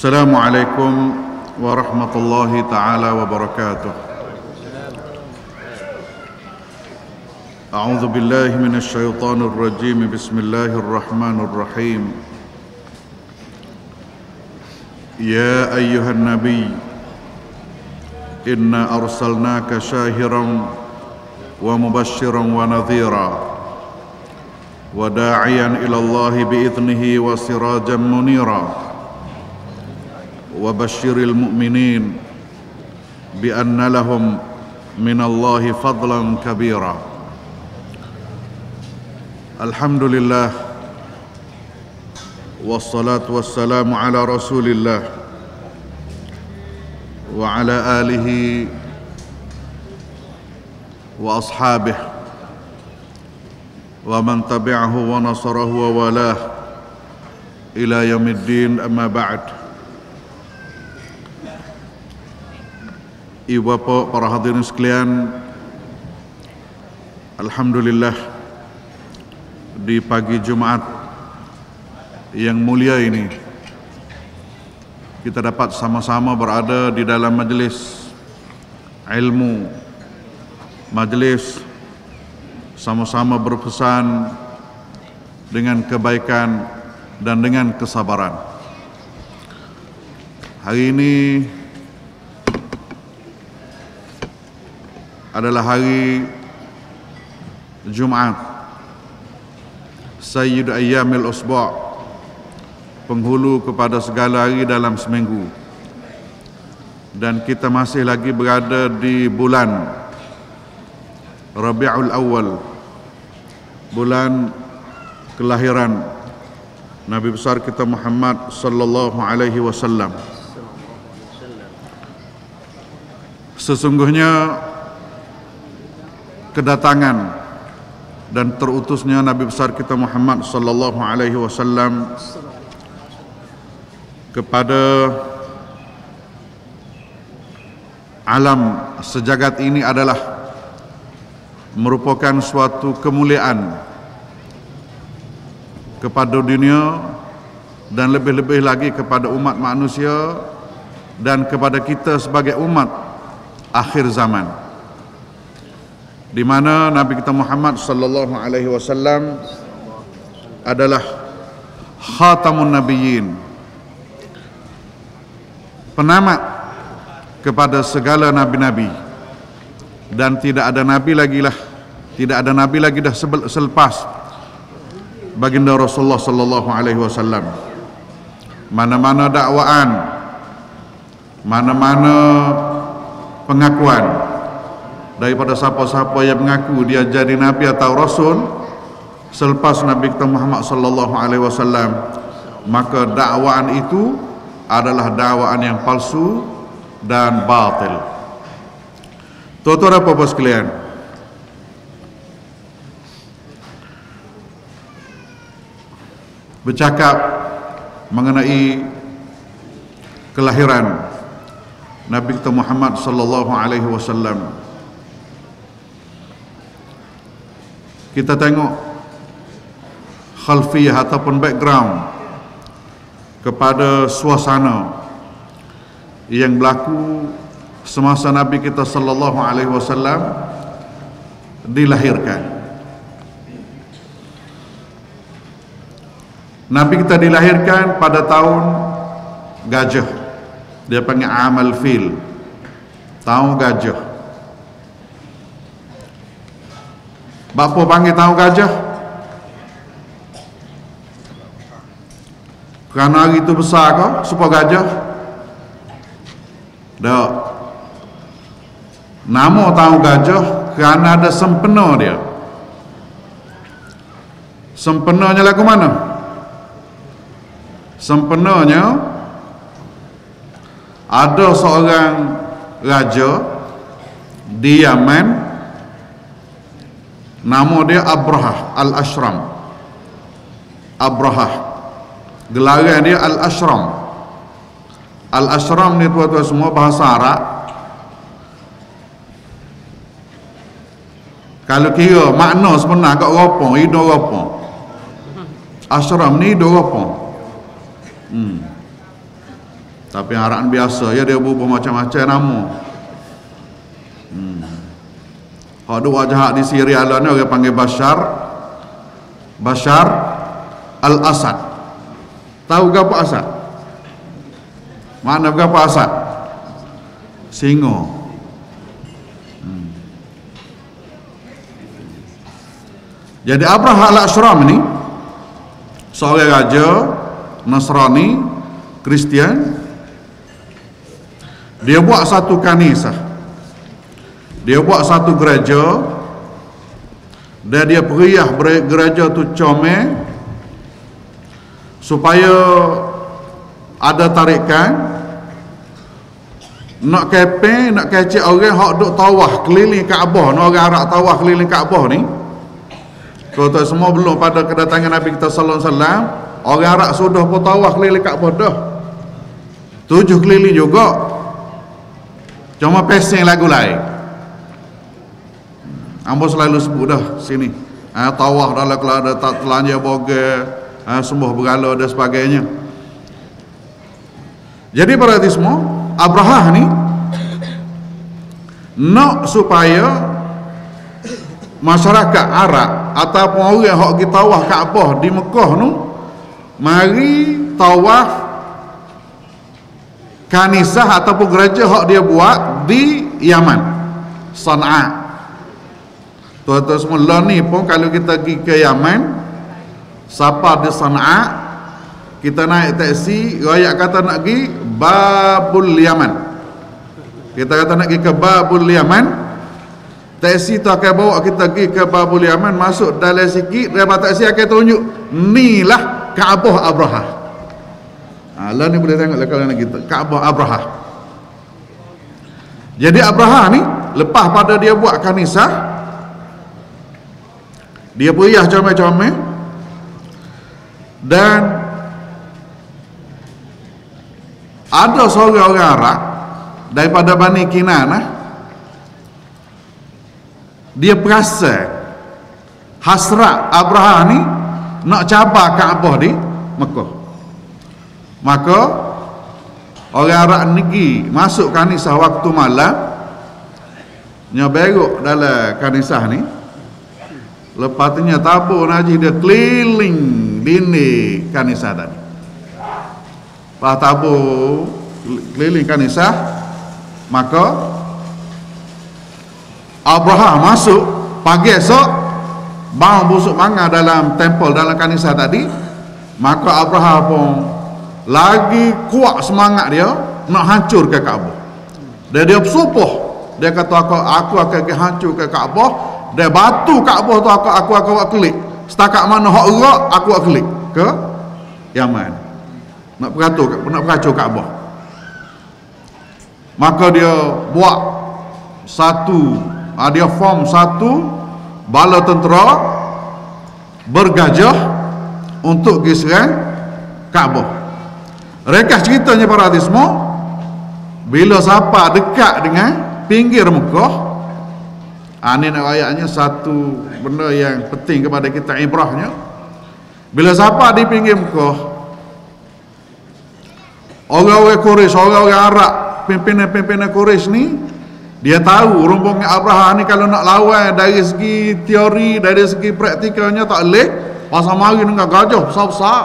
Assalamualaikum warahmatullahi ta'ala wabarakatuh. A'udzu billahi minasy syaithanir rajim. Bismillahirrahmanirrahim. Ya ayyuhan nabiy, inna arsalnaka syahiran wa mubasysyiran wa nadhira wa da'iyan ila Allahi bi'idnihi wa sirajan munira wa basyiril mu'minin bi anna lahum minallahi fadlan kabira. Alhamdulillah wassalatu wassalamu ala Rasulillah wa ala alihi wa ashabihi wa man tabi'ahu wa nasarahu wa walah ila yaumiddin, amma ba'd. Ibu bapa, para hadirin sekalian, alhamdulillah di pagi Jumaat yang mulia ini kita dapat sama-sama berada di dalam majlis ilmu, majlis sama-sama berpesan dengan kebaikan dan dengan kesabaran. Hari ini adalah hari Jumaat, Sayyid Ayyamil Usbu', penghulu kepada segala hari dalam seminggu, dan kita masih lagi berada di bulan Rabiul Awal, bulan kelahiran Nabi besar kita Muhammad sallallahu alaihi wasallam. Sesungguhnya kedatangan dan terutusnya Nabi besar kita Muhammad sallallahu alaihi wasallam kepada alam sejagat ini adalah merupakan suatu kemuliaan kepada dunia dan lebih-lebih lagi kepada umat manusia dan kepada kita sebagai umat akhir zaman, di mana Nabi kita Muhammad sallallahu alaihi wasallam adalah khatamun nabiyyin, penamat kepada segala nabi-nabi, dan tidak ada nabi lagi dah selepas baginda Rasulullah sallallahu alaihi wasallam. Mana-mana dakwaan, mana-mana pengakuan daripada siapa-siapa yang mengaku dia jadi nabi atau rasul selepas Nabi kita Muhammad sallallahu alaihi wasallam, maka dakwaan itu adalah dakwaan yang palsu dan batil. Tuan-tuan dan puan-puan sekalian, bercakap mengenai kelahiran Nabi kita Muhammad sallallahu alaihi wasallam, kita tengok khalfiyah ataupun background kepada suasana yang berlaku semasa Nabi kita sallallahu alaihi wasallam dilahirkan. Nabi kita dilahirkan pada tahun gajah, dia panggil amal fil, tahun gajah. Bapa panggil tahu gajah kerana hari itu besar ke supaya gajah? Tak. Nama tahu gajah kerana ada sempena dia. Sempenanya lagu mana? Sempenanya ada seorang raja di Yaman, nama dia Abrahah Al-Ashram. Abrahah, gelaran dia Al-Ashram. Al-Ashram ni tuan-tuan semua bahasa Arab. Kalau kira makna sebenar kat Eropah, hidup Eropah, Ashram ni hidup Eropah. Tapi harapan biasa ya dia berubah macam-macam nama. Hak dua jahat di Syria lah ni orang panggil Bashar al-Assad. Tahu ke apa Asad? Mana ke apa Asad? Singa. Jadi Abraha al-Ashram ni seorang raja Nasrani Kristian. Dia buat satu kanisah, dia buat satu gereja, dan dia periah gereja tu comel supaya ada tarikan nak kepeng, nak kecek orang hak duk tawaf keliling Kaabah. Nak orang Arab tawaf keliling Kaabah ni, kalau tak semua belum pada kedatangan Nabi kita sallallahu alaihi wasallam, orang Arab sudah pun tawaf keliling Kaabah dah 7 keliling juga. Cuma pesing lagu lain. Ambo selalu sebut dah sini. Tawaf dalam kalau ada telanja boga, sembuh berhala dan sebagainya. Jadi berarti semua Abraha ni nak supaya masyarakat Arab ataupun orang yang pergi tawaf Kaabah di Mekah tu mari tawaf kanisah ataupun gereja hak dia buat di Yaman, Sana'a. Tuan-tuan semua lah ni pun kalau kita pergi ke Yaman, siapa di Sana'a, kita naik taksi, rakyat kata nak pergi Babul Yaman. Kita kata nak pergi ke Babul Yaman, taksi tu akan bawa kita pergi ke Babul Yaman, masuk dalam sikit, driver taksi akan tunjuk, ni lah Kaabah Abraha. Lah ni boleh tengok lah kalau nak kita Kaabah Abraha. Jadi Abraha ni lepas pada dia buat kanisah, dia periah comel-comel, dan ada seorang orang Arab daripada Bani Kinanah, dia perasan hasrat Abraha ni nak cabar Kaabah di Mekah. Maka orang Arab negeri masuk kanisah waktu malam, nyaberuk dalam kanisah ni, lepas tu tabur najis dia keliling dinding kanisah tadi. Lepas tabur keliling kanisah, maka Abraha masuk pagi esok, bang busuk manga dalam tempel dalam kanisah tadi. Maka Abraha pun lagi kuat semangat dia nak hancur ke Kaabah. Dia bersumpah, dia kata aku akan hancur ke Kaabah, dan batu Kaabah tu aku akan buat kelik. Setakat mana hak erat aku akan kelik ke Yaman. Nak peracur Kaabah. Maka dia buat satu, dia form satu bala tentera bergajah untuk pergi serang Kaabah. Rekah ceritanya para hadis semua, bila siapa dekat dengan pinggir Mekah, ini nak ayatnya satu benda yang penting kepada kita ibrahnya. Bila siapa di pinggir Mekah, orang-orang Quraisy, orang-orang Arab, pimpinan-pimpinan Quraisy ni, dia tahu rombongan Abraha ni kalau nak lawan dari segi teori, dari segi praktikalnya tak boleh. Pasal mari dengan gajah besar-besar,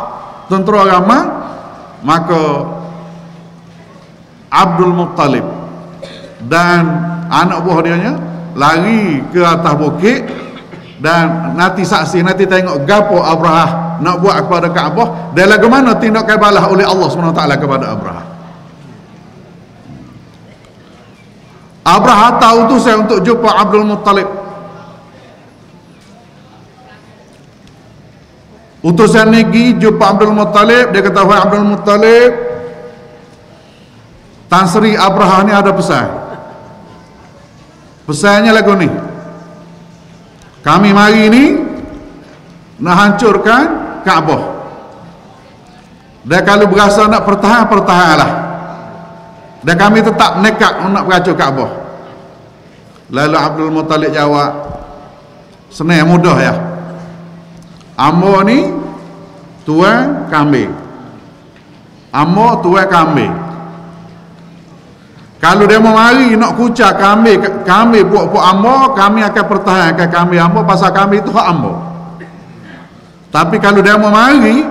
tentera ramai. Maka Abdul Muttalib dan anak buah dia lari ke atas bukit, dan nanti saksi, nanti tengok gapo Abraha nak buat kepada Kaabah, dan lagu mana tindakan balas oleh Allah SWT kepada Abraha. Abraha tahu tu saya untuk jumpa Abdul Muttalib. Utusan pergi jumpa Abdul Muttalib. Dia kata, wahai Abdul Muttalib, Tan Sri Abraha ni ada pesan. Pesannya lagu ni, kami mari ni nak hancurkan Kaabah, dan kalau berasa nak pertahan, pertahanlah, dan kami tetap nekat nak beracur Kaabah. Lalu Abdul Muttalib jawab, senang mudah ya, ambo ni tuan kambing, ambo tuan kambing, Kalau dia mau mari nak kucak kami puak-puak ambo, kami akan pertahankan kami ambo pasal kami itu hak ambo. Tapi kalau dia mau mari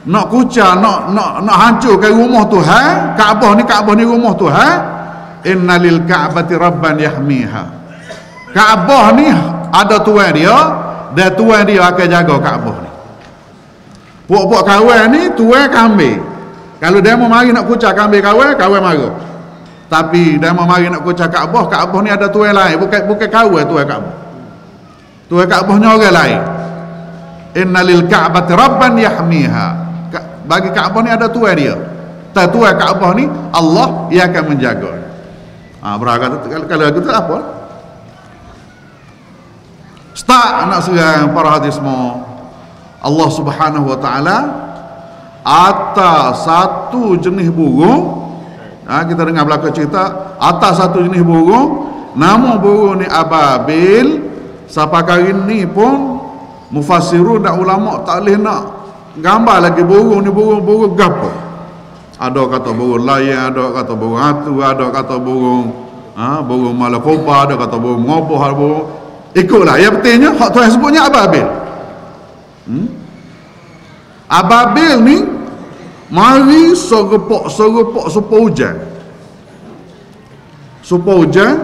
nak kucak, nak hancurkan rumah Tuhan, Kaabah ni rumah Tuhan, innalil ka'bati rabban yahmiha. Kaabah ni ada tuan dia, dan tuan dia akan jaga Kaabah ni. Puak-puak kawan ni tuan kami. Kalau dia mau mari nak kucak kami kawan marah. Tapi dia mau mari nak kucak Kaabah ni ada tuan lain, bukan kawan tuan Kaabah. Tuan Kaabahnya orang lain. Innalil ka'bati rabban yahmiha. Bagi Kaabah ni ada tuan dia. Tuan Kaabah ni Allah yang akan menjaga. Beragam kalau aku tu apa? Start nak serang para hadis semua. Allah Subhanahu wa taala atas satu jenis burung, kita dengar belakang cerita, atas satu jenis burung, nama burung ni ababil. Sampai kali ni pun mufassirun dan ulama tak boleh nak gambar lagi burung ni burung gapo. Ada kata burung layan, ada kata burung hatu, ada kata burung burung malakopa, ada kata burung ngopoh, ada burung ikutlah. Yang pentingnya hak Tuhan sebutnya ababil. Ababil ni mari serupok supaya hujan,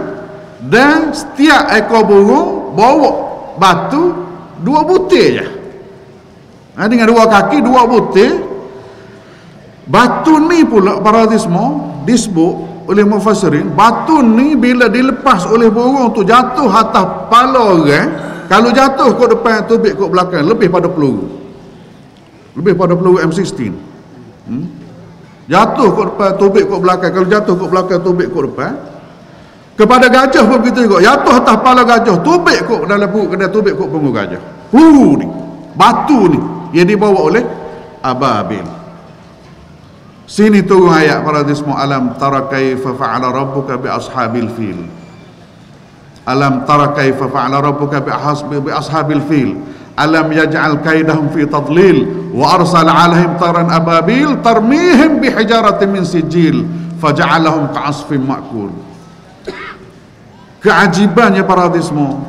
dan setiap ekor burung bawa batu 2 butir je. Dengan 2 kaki 2 butir. Batu ni pula para hadismo disebut oleh mufassirin, batu ni bila dilepas oleh burung tu jatuh atas kepala orang, kalau jatuh kat depan tubik kat belakang lebih pada peluru M16. Jatuh kat depan tubik kat belakang, kalau jatuh kat belakang tubik kat depan. Kepada gajah pun begitu juga, jatuh atas kepala gajah tubik kat dalam perut, kena tubik kat punggung gajah. Peluru ni, batu ni yang dibawa oleh ababil. Sini turun ayat para hadismu, alam tara kaifa fa'ala rabbuka bi ashabil fil. Alam tara kaifa fa'ala rabbuka bi ashabil fil. Alam yaj'al kaidahum fi tadlil wa arsala 'alaihim taran ababil tarmihim bi hijaratin min sijil faja'alahum ka'asfin ma'kul. Keajibannya para hadismu,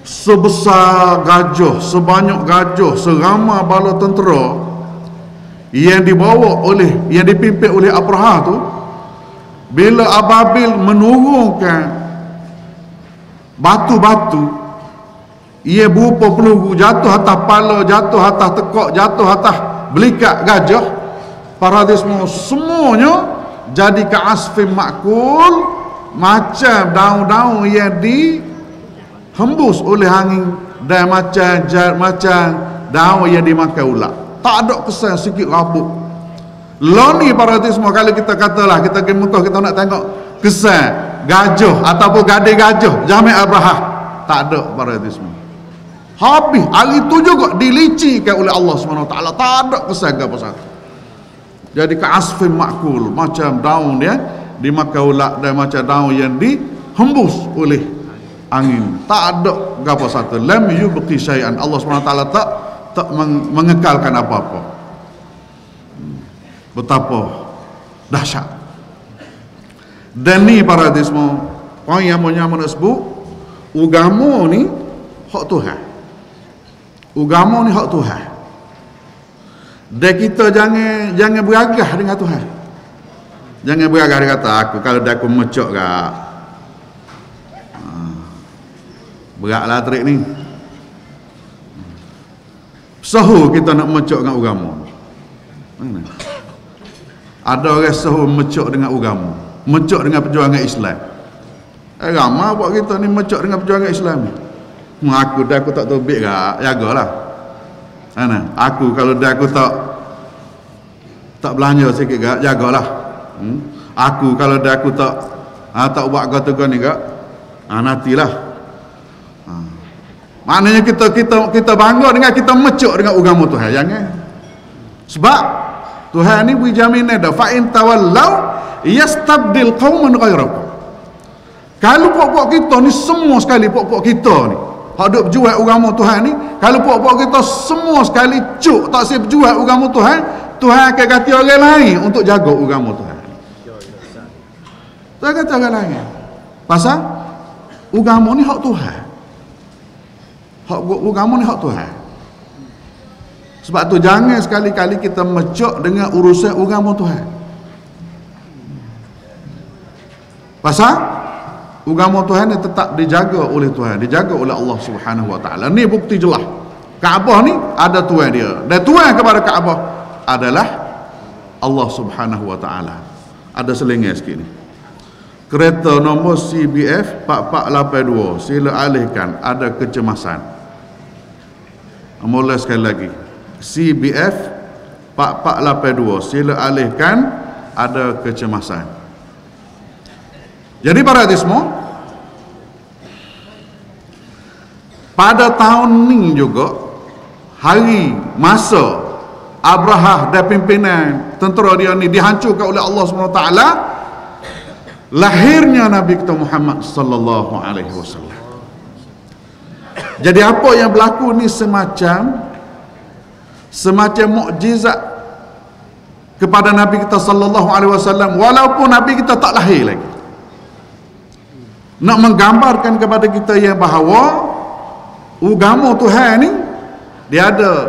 sebesar gajah, sebanyak gajah, seramai bala tentera yang dipimpin oleh Abraha tu, bila ababil menurunkan batu-batu, ia berupa peluru jatuh atas kepala, jatuh atas tekak, jatuh atas belikat gajah, para hadismu semuanya jadi ka'asfin ma'kul, macam daun-daun yang dihembus oleh angin, dan macam daun yang dimakan ulat. Tak ada kesan sikit rabuk. Ni para hati semua, kalau kita katalah kita pergi Mekah, kita nak tengok kesan gajah ataupun gadai gajah Jami' Abraha, tak ada para hati semua. Habis hari itu juga dilicikan oleh Allah SWT, tak ada kesan apa satu. Jadi ka'asfin ma'kul, macam daun dia dimakan ulat, dan macam daun yang dihembus oleh angin, tak ada apa satu. Lam yubqi syai'an, Allah SWT tak mengekalkan apa-apa. Betapa dahsyat. Dan ni para hadis semua, orang yang mau sebut agama ni hak Tuhan. Agama ni hak Tuhan. Dan kita jangan beragah dengan Tuhan. Jangan beragah, dia kata aku kalau dah aku mecok gak. Beratlah trik ni. Sahur kita nak mecok dengan agama. Mana? Ada orang sahur mecok dengan agama, mecok dengan perjuangan Islam. Ramai buat kita ni mecok dengan perjuangan Islam ni. Aku tak tobik gak, jagalah. Mana? Aku kalau dah aku tak belanja sikit gak, jagalah. Aku kalau dah aku tak buat kata ni gak, nantilah. Maknanya kita bangga dengan kita mecuk dengan agama Tuhan. Jangan. Sebab Tuhan ni beri jaminan dah, fa in tawallau yastabdil qauman ghairakum. Kalau puak-puak kita ni semua sekali, puak-puak kita ni hak duk berjuang agama Tuhan ni, kalau puak-puak kita semua sekali cuk tak siap berjuang agama Tuhan, Tuhan akan ganti orang lain untuk jaga agama Tuhan. Tuhan kata orang lain. Pasal agama ni hak Tuhan. Hak agama ni hak Tuhan. Sebab tu jangan sekali-kali kita mecok dengan urusan agama Tuhan. Pasal agama Tuhan ni tetap dijaga oleh Tuhan, dijaga oleh Allah Subhanahu Wa Taala. Ni bukti jelas. Kaabah ni ada Tuhan dia. Dan Tuhan kepada Kaabah adalah Allah Subhanahu Wa Taala. Ada selingan sikit ni. Kereta nombor CBF 4482 sila alihkan, ada kecemasan. Mula sekali lagi. CBF 4482 sila alihkan, ada kecemasan. Jadi para hadirin semua, pada tahun ni juga hari masa Abrahah dan pimpinan tentera dia ni dihancurkan oleh Allah SWT, lahirnya Nabi kita Muhammad sallallahu alaihi wasallam. Jadi apa yang berlaku ni semacam mukjizat kepada Nabi kita sallallahu alaihi wasallam, walaupun Nabi kita tak lahir lagi. Nak menggambarkan kepada kita yang bahawa agama Tuhan ni dia ada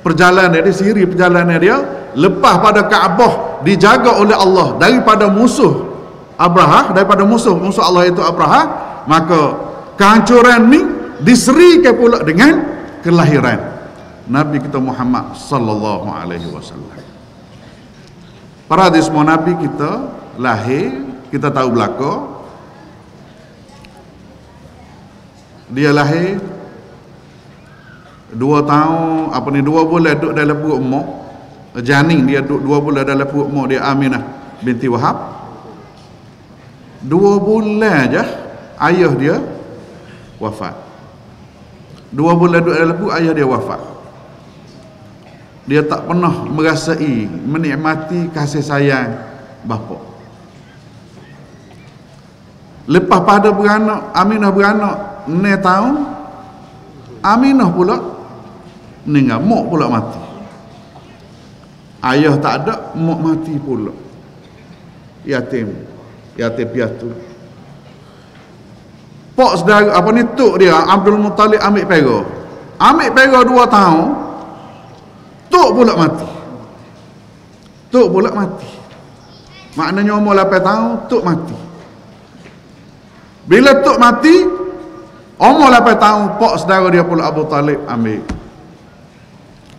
perjalanan dia, siri perjalanan dia lepas pada Kaabah dijaga oleh Allah daripada musuh Abrahah, daripada musuh Allah itu Abrahah, maka kehancuran ni diserikan pula dengan kelahiran Nabi kita Muhammad sallallahu alaihi wasallam. Para hadirin semua, Nabi kita lahir, kita tahu belaka. Dia lahir 2 tahun, 2 bulan duduk dalam perut mak. Janin dia duduk 2 bulan dalam perut mak dia, Aminah binti Wahab. 2 bulan aja ayah dia wafat. 2 bulan duduk dalam perut, ayah dia wafat. Dia tak pernah merasai, menikmati kasih sayang bapa. Lepas pada beranak, Aminah beranak 6 tahun, Aminah pula meninggal, mak pula mati. Ayah tak ada, mak mati pula. Yatim piatu. Pak saudara tok dia Abdul Muttalib ambil pera 2 tahun, tok pula mati. Maknanya umur 8 tahun tok mati. Bila tok mati umur 8 tahun, pak saudara dia pula Abu Talib ambil.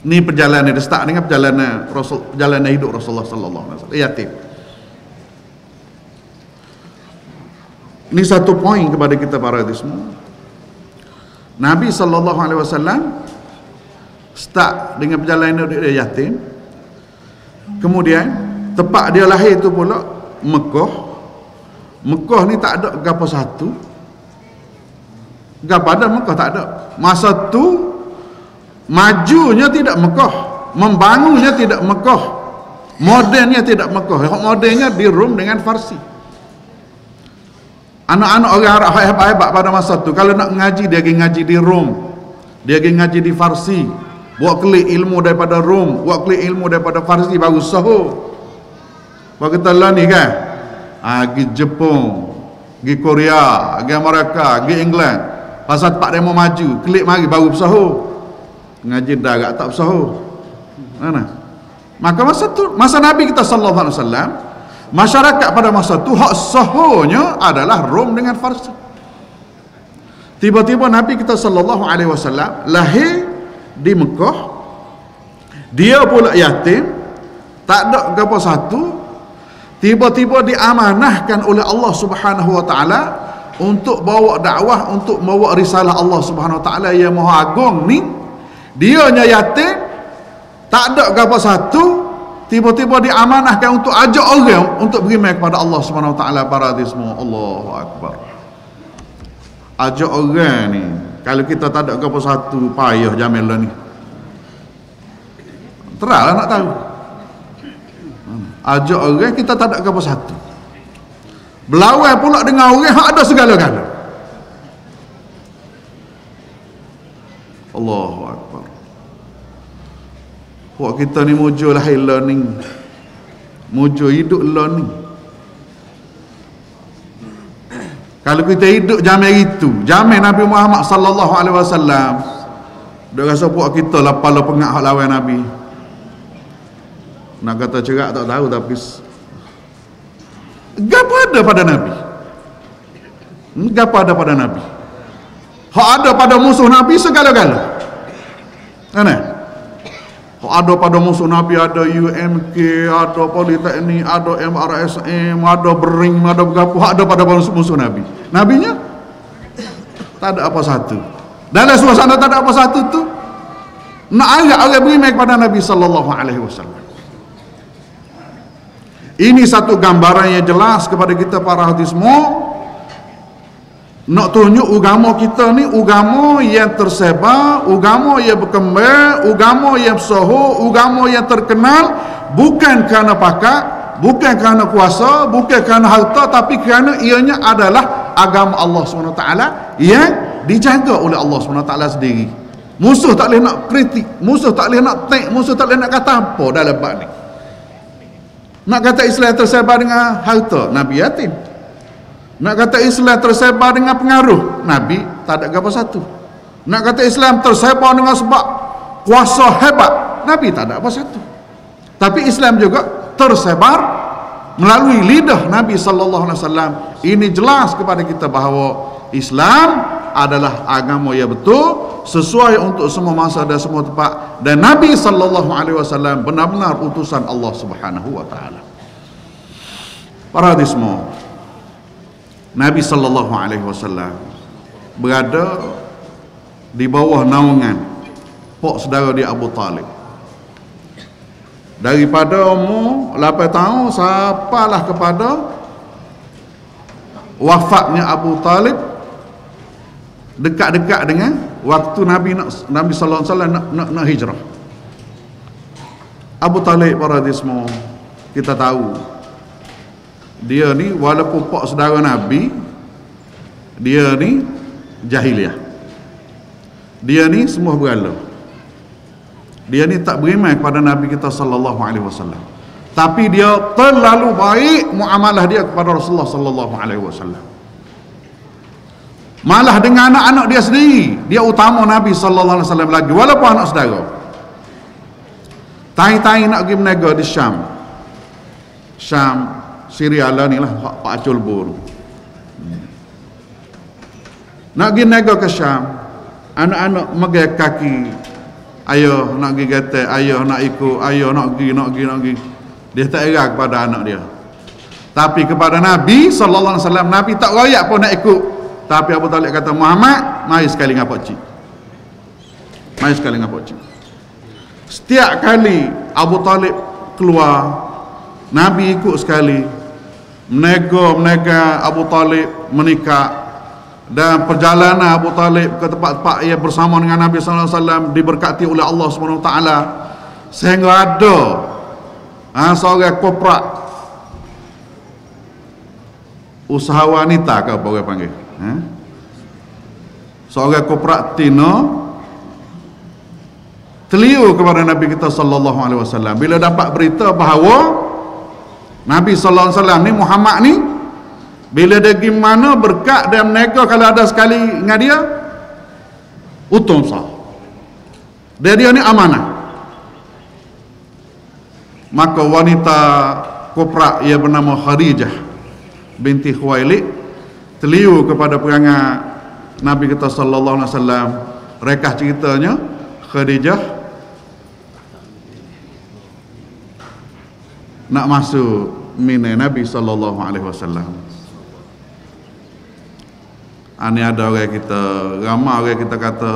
Ni perjalanan dia start dengan perjalanan hidup Rasulullah sallallahu alaihi wasallam. Yatim. Ini satu poin kepada kita para hadirin semua. Nabi sallallahu alaihi wasallam start dengan perjalanan hidup dia yatim. Kemudian tempat dia lahir tu pula Mekah. Mekah ni tak ada gapo satu. Pada Mekah tak ada. Masa tu majunya tidak Mekah, membangunnya tidak Mekah, modernnya tidak Mekah. Modernnya di Rom dengan Farsi. Anak-anak orang Arab hebat-hebat pada masa tu kalau nak ngaji, dia pergi ngaji di Rom, dia pergi ngaji di Farsi, buat kelik ilmu daripada Rom, buat kelik ilmu daripada Farsi, baru sahur. Kalau kita lah ni kan, pergi Jepun, pergi Korea, pergi Amerika, pergi England. Pasal tempat dia mau maju, klik mari baru bersahur. Ngaji darat tak bersahur. Mana? Maka masa Nabi kita sallallahu alaihi wasallam, masyarakat pada masa tu hak sahurnya adalah Rom dengan Farsi. Tiba-tiba Nabi kita sallallahu alaihi wasallam lahir di Mekah. Dia pula yatim, tak ada apa satu. Tiba-tiba diamanahkan oleh Allah Subhanahu wa taala untuk bawa dakwah, untuk bawa risalah Allah Subhanahu wa taala yang maha agung ni. Dia nya yatim, tak ada apa satu, tiba-tiba diamanahkan untuk ajak orang untuk beriman kepada Allah Subhanahu wa taala. Para hadirin semua, Allahu akbar. Ajak orang ni, kalau kita tak ada apa satu, payah jamil lah ni. Teranglah nak tahu. Ajak orang kita tak ada apa satu. Berlawan pula dengan orang yang ada segala-gala. Allahu akbar. Buat kita ni mujur lahir learning, mujur hidup learning. Kalau kita hidup zaman itu, zaman Nabi Muhammad sallallahu alaihi wasallam, dia rasa puak kita lah pala pengak hak lawan Nabi. Nak kata cerak tak tahu, tapi gapo ada pada Nabi? Gapo ada pada Nabi? Hak ada pada musuh Nabi segala-gala. Kan? Hak ada pada musuh Nabi, ada UMK, ada Politeknik, ada MRSM, ada Bering, ada gapo, hak ada pada musuh Nabi. Nabinya tak ada apa satu. Dalam suasana tak ada apa satu tu, nak agak orang beriman kepada Nabi sallallahu alaihi wasallam. Ini satu gambaran yang jelas kepada kita para hati semua. Nak tunjuk agama kita ni agama yang tersebar, agama yang berkembang, agama yang soho, agama yang terkenal, bukan kerana pakat, bukan kerana kuasa, bukan kerana harta, tapi kerana ianya adalah agama Allah SWT yang dijaga oleh Allah SWT sendiri. Musuh tak boleh nak kritik, musuh tak boleh nak take, musuh tak boleh nak kata apa dalam bab ni. Nak kata Islam tersebar dengan harta, Nabi yatim. Nak kata Islam tersebar dengan pengaruh, Nabi tak ada apa satu. Nak kata Islam tersebar dengan sebab kuasa hebat, Nabi tak ada apa satu. Tapi Islam juga tersebar melalui lidah Nabi sallallahu alaihi wasallam. Ini jelas kepada kita bahawa Islam adalah agama yang betul, sesuai untuk semua masa dan semua tempat, dan Nabi sallallahu alaihi wasallam benar-benar utusan Allah Subhanahu wa taala. Para hadirin semua, Nabi sallallahu alaihi wasallam berada di bawah naungan pok saudara dia Abu Talib. Daripada umur 8 tahun sampailah kepada wafatnya Abu Talib, dekat-dekat dengan waktu Nabi sallallahu alaihi wasallam nak hijrah. Abu Talib, para hadirin semua, kita tahu dia ni walaupun pak saudara Nabi, dia ni jahiliah, dia ni semua berhala, dia ni tak beriman kepada Nabi kita sallallahu alaihi wasallam. Tapi dia terlalu baik muamalah dia kepada Rasulullah sallallahu alaihi wasallam. Malah dengan anak-anak dia sendiri, dia utama Nabi sallallahu alaihi wasallam lagi, walaupun anak saudara. Tai-tai nak pergi berniaga di Syam, Syria lah ni lah, Pak Acul Bur. Nak pergi berniaga ke Syam, anak-anak megang kaki, ayah nak pergi kata, ayah nak ikut, ayah nak pergi. Dia tak era kepada anak dia. Tapi kepada Nabi sallallahu alaihi wasallam, Nabi tak royak pun nak ikut. Tapi Abu Talib kata, Muhammad, mari sekali dengan Pak Cik. Mari sekali dengan Pak Cik. Setiap kali Abu Talib keluar, Nabi ikut sekali. Menega Abu Talib menikah, dan perjalanan Abu Talib ke tempat-tempat ia bersama dengan Nabi sallallahu alaihi wasallam diberkati oleh Allah Subhanahu wa taala, sehingga ada seorang koprak usaha wanita ke apa orang panggil, seorang koprak Tino teliu kepada Nabi kita sallallahu alaihi wasallam bila dapat berita bahawa Nabi sallallahu alaihi wasallam ni, Muhammad ni, bila dia pergi mana berkat dan menega, kalau ada sekali dengan dia untung sah, dia ni amanah. Maka wanita koprak ia bernama Khadijah binti Khuwailid teliu kepada perangai Nabi kita sallallahu alaihi wasallam. Rekah ceritanya, Khadijah nak masuk mina Nabi sallallahu alaihi wasallam. Ini ada orang kita, ramai orang kita kata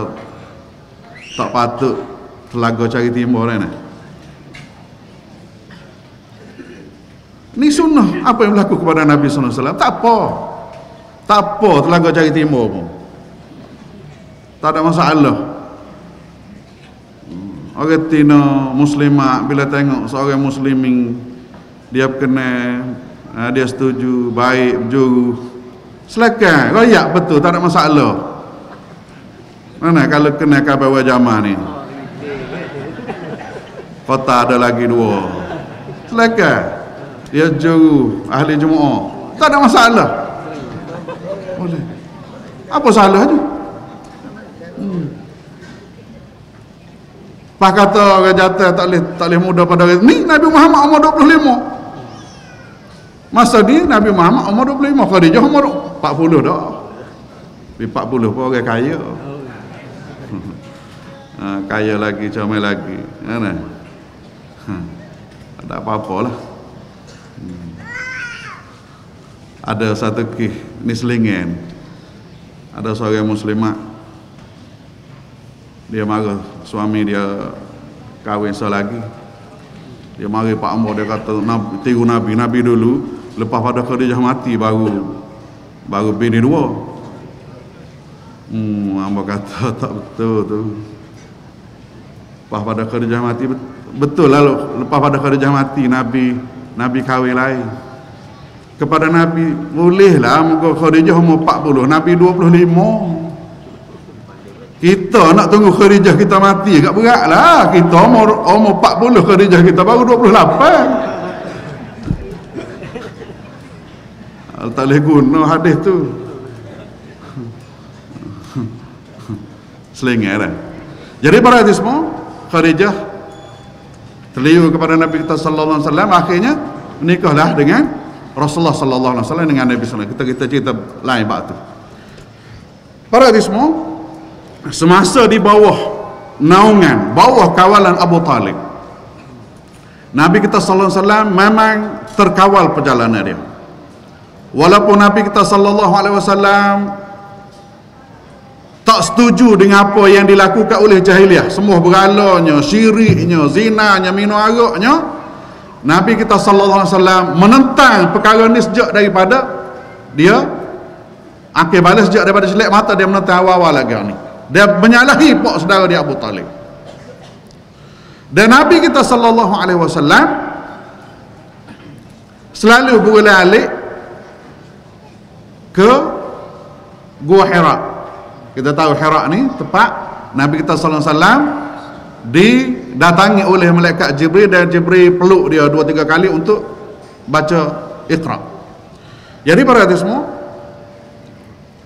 tak patut telaga cari timur ni. Ni sunnah apa yang berlaku kepada Nabi sallallahu alaihi wasallam. Tak apa telaga cari timur pun, tak ada masalah. Orang Tino muslimah bila tengok seorang muslimin, dia berkenan, dia setuju, baik, berjuru, silakan, royak betul, tak ada masalah. Mana kalau kena khabar jamaah ni, kota ada lagi 2, silakan, dia juru ahli Jumaat, tak ada masalah. Boleh. Apa salahnya? Pak kata orang jatuh tak boleh muda pada ni Nabi Muhammad umur 25. Masa ni Nabi Muhammad umur 25, Khadijah umur 40 dah. Di 40 pun orang kaya. Kaya lagi, comel lagi. Mana? Tak apa-apalah. Ada satu ni selingan. Ada seorang muslimat, dia marah suami dia kahwin selagi. Dia marah Pak Amor, dia kata tiru Nabi dulu, lepas pada Khadijah mati baru bini dua. Amor kata tak betul tu. Lepas pada Khadijah mati betul lah, lepas pada Khadijah mati Nabi kahwin lain. Kepada Nabi bolehlah muka Khadijah umur 40, Nabi 25. Kita nak tunggu Khadijah kita mati agak berat lah. Kita umur 40, Khadijah kita baru 28. Tak boleh guna hadis tu. Selingir lah. Jadi para hadis semua, Khadijah terliur kepada Nabi kita sallallahu alaihi wasallam, akhirnya menikahlah dengan Rasulullah sallallahu alaihi wasallam dengan Nabi sallallahu alaihi wasallam. Kita cerita lain bab tu. Para hadis semua, semasa di bawah naungan, bawah kawalan Abu Talib, Nabi kita sallallahu alaihi wasallam memang terkawal perjalanan dia. Walaupun Nabi kita sallallahu alaihi wasallam tak setuju dengan apa yang dilakukan oleh jahiliah, semua beralanya, syiriknya, zinanya, minum araknya, Nabi kita sallallahu alaihi wasallam menentang perkara ni sejak daripada dia akhir balas, sejak daripada selek mata dia menentang awal-awal lagi ni. Dia menyalahi pak saudara dia Abu Talib. Dan Nabi kita sallallahu alaihi wasallam selalu beralih ke Gua Hira. Kita tahu Hira ni tempat Nabi kita sallallahu alaihi wasallam didatangi oleh malaikat Jibril, dan Jibril peluk dia 2-3 kali untuk baca Iqra. Jadi para hadis semua,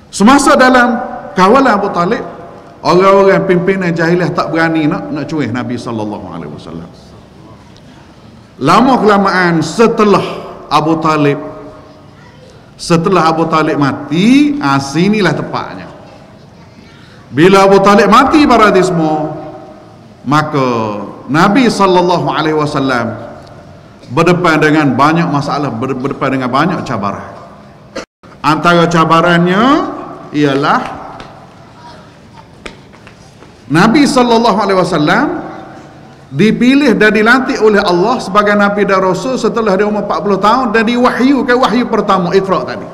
semasa dalam kawalan Abu Talib, orang-orang pimpinan jahiliah tak berani nak cuih Nabi sallallahu alaihi wasallam. Lama kelamaan setelah Abu Talib mati, sinilah tepatnya. Bila Abu Talib mati para hadis semua, maka Nabi sallallahu alaihi wasallam berdepan dengan banyak masalah, berdepan dengan banyak cabaran. Antara cabarannya ialah Nabi sallallahu alaihi wasallam dipilih dan dilantik oleh Allah sebagai Nabi dan Rasul setelah dia umur 40 tahun dan diwahyukan wahyu pertama Iqra tadi.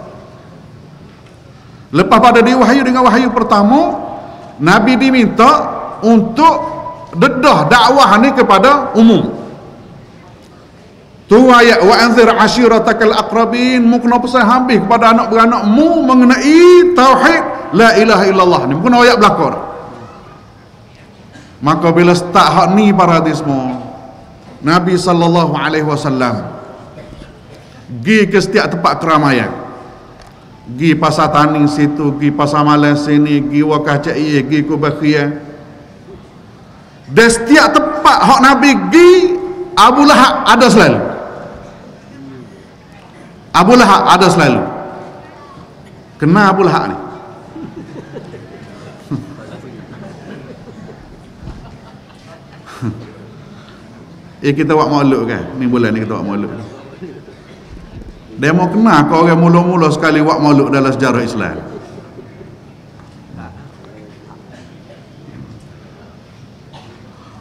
Lepas pada diwahyu dengan wahyu pertama, Nabi diminta untuk dedah dakwah ni kepada umum. Tu ayat wa anzir ashiratakal aqrabin, mu kena pesan habis kepada anak beranakmu mengenai tauhid la ilaha illallah ni, bukan ayat belakang. Maka bila start hak ni para hadis semua, Nabi sallallahu alaihi wasallam pergi ke setiap tempat keramaian, pergi pasar tani situ, pergi pasar malam sini, pergi wakah cai, pergi kubakhiyah. Dan setiap tempat hak Nabi pergi, Abu Lahab ada selalu. Abu Lahab ada selalu. Kena Abu Lahab ni. Kita buat maulud kan, ni bulan ni kita buat maulud. Dia mau kena kau orang mula-mula sekali buat maulud dalam sejarah Islam.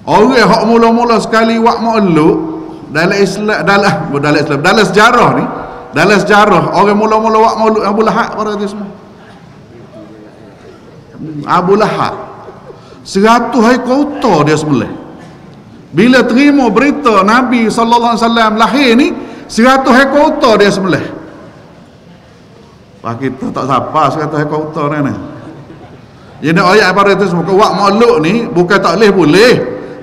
Orang yang mula-mula sekali buat maulud dalam Islam, dalam sejarah ni, dalam sejarah orang mula-mula buat maulud Abu Lahab pada itu semua. Abu Lahab 100 hari kota dia sembelih. Bila terima berita Nabi sallallahu alaihi wasallam lahir ni, 100 ekor unta dia sembelih. Pak kita tak siapa 100 ekor unta ni. Jadi ayat pada itu semua wak maulud ni bukan tak boleh,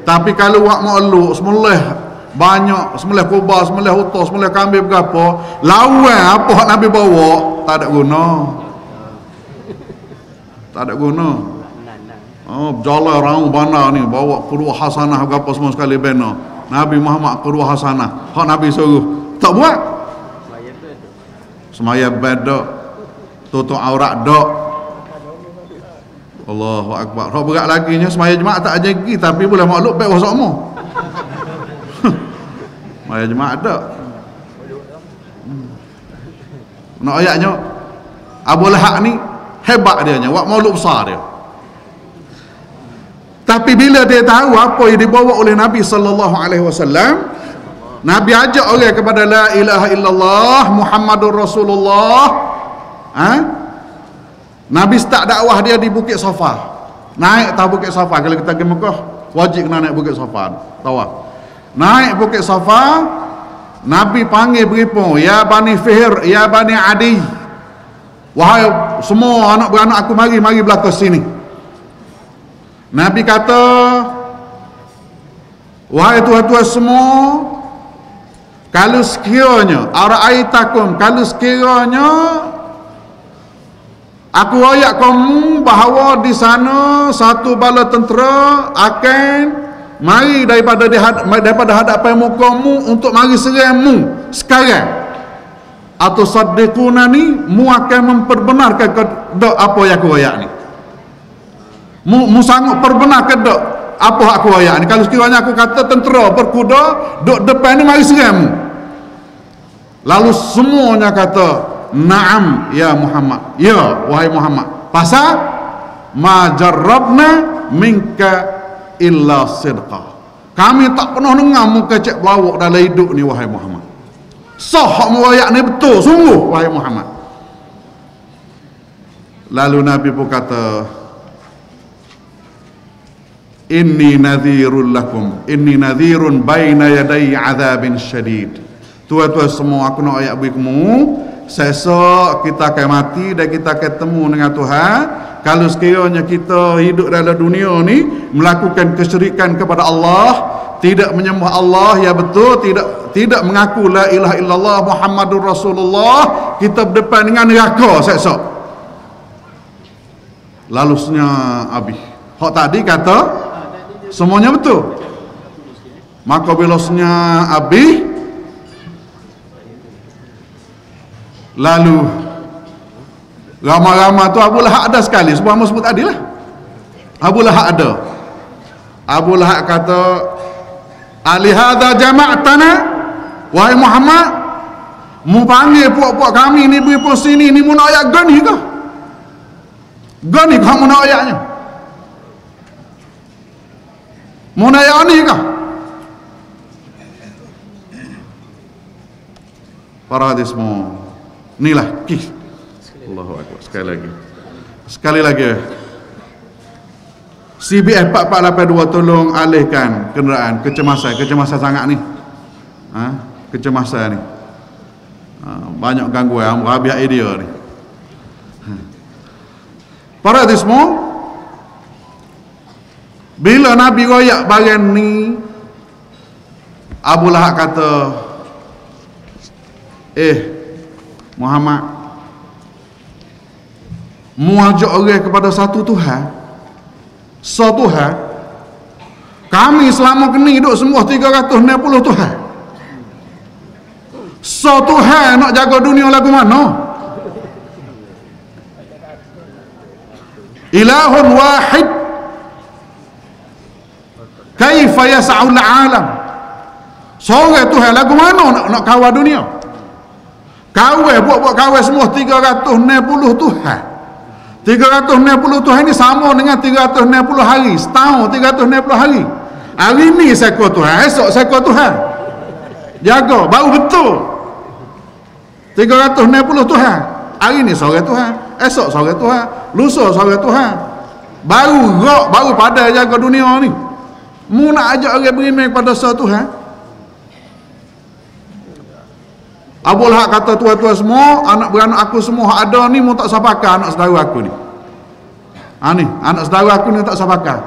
tapi kalau wak maulud sembelih banyak, sembelih kurban, sembelih unta, sembelih kambing berapa, lawan apa hak Nabi bawa tak ada guna. Tak ada guna. Oh, berjalan orang bandar ni bawa qudwah hasanah apa semua sekali bina. Nabi Muhammad qudwah hasanah. Hak Nabi suruh tak buat. Semaya beda. Tutup aurat dak. Allahu akbar. Hak berat laginya semaya jemaah tak jadi tapi boleh makluk baik wasakmu. Semaya jemaah dak. Nak ayatnya Abu Lahab ni hebat dia nya, buat maulud besar dia. Tapi bila dia tahu apa yang dibawa oleh Nabi sallallahu alaihi wasallam, Nabi ajak orang kepada la ilaha illallah Muhammadur Rasulullah. Nabi start dakwah dia di Bukit Safa. Naik atas Bukit Safa. Kalau kita pergi Mekah, wajib kena naik Bukit Safa. Tawaf. Naik Bukit Safa, Nabi panggil beripun, ya Bani Fihr, ya Bani Adi. Wahai semua anak beranak aku, mari belakang sini. Nabi kata, wahai tuan-tuan semua, kalau sekiranya ara'aitakum, kalau sekiranya aku ayat kamu bahawa di sana satu bala tentera akan mari daripada hadapan mukamu untuk mari serangmu sekarang, atau saddiqunani, mu akan memperbenarkan ke dok apa yang aku ayat ni, mu sanggup perbenarkan dok apa aku ayat ni. Kalau sekiranya aku kata tentera berkuda dok depan ni mari serangmu, lalu semuanya kata na'am ya Muhammad, ya wahai Muhammad, pasal ma jarrabna minka illa sidqa, kami tak pernah dengar muka cek pelawak dalam hidup ni wahai Muhammad. Sah muayat ni betul sungguh wahai Muhammad. Lalu Nabi pun kata, inni nadhirun lakum, inni nadhirun baina yaday azabin syadid. Tuan-tuan semua, aku nak ayat bagi kamu, sesok kita akan mati dan kita akan temu dengan Tuhan. Kalau sekiranya kita hidup dalam dunia ni melakukan kesyirikan kepada Allah, tidak menyembah Allah ya betul, tidak mengaku la ilaha illallah Muhammadur Rasulullah, kita berdepan dengan neraka sesok. Lalusnya habis. Hak tadi kata semuanya betul. Maka bilasnya habis, lalu ramai-ramai tu Abu Lahab ada sekali, sebab Amos sebut tadi lah. Abu Lahab ada. Abu Lahab kata, alihada jama'tana, wahai Muhammad, mu panggil puak-puak kami ni beri pun sini ni, mu nak ayat gani ke? Gani ke mu nak ayatnya? Mu nak ayat ni ke? Para hadis semua, inilah kis. Allahu Akbar. Sekali lagi CBF 4482 tolong alihkan kenderaan. Kecemasan sangat ni, kecemasan ni, banyak gangguan rabiat dia ni. Para hadis semua, bila Nabi royak bagian ni, Abu Lahab kata, Muhammad, mu ajak orang kepada satu Tuhan, Tuhan. Kami selama kini hidup semua 360 Tuhan. Tuhan nak jaga dunia lagu mana? Ilahun wahid kaifa yas'ul alam. Seorang Tuhan lagu mana nak kawal dunia? Kawal buat kawal semua 360 Tuhan. 360 Tuhan ni sama dengan 360 hari. Setahun 360 hari. Hari ni seko Tuhan, esok seko Tuhan. Jaga, baru betul. 360 Tuhan. Hari ni seorang Tuhan, esok seorang Tuhan, lusa seorang Tuhan. Baru pada jaga dunia ni. Mu nak ajak orang beriman kepada satu Tuhan? Abu Lahab kata, tuan-tuan semua, anak beranak aku semua ada ni, mu tak sapakar anak saudara aku ni. Ni anak saudara aku ni tak sapakar.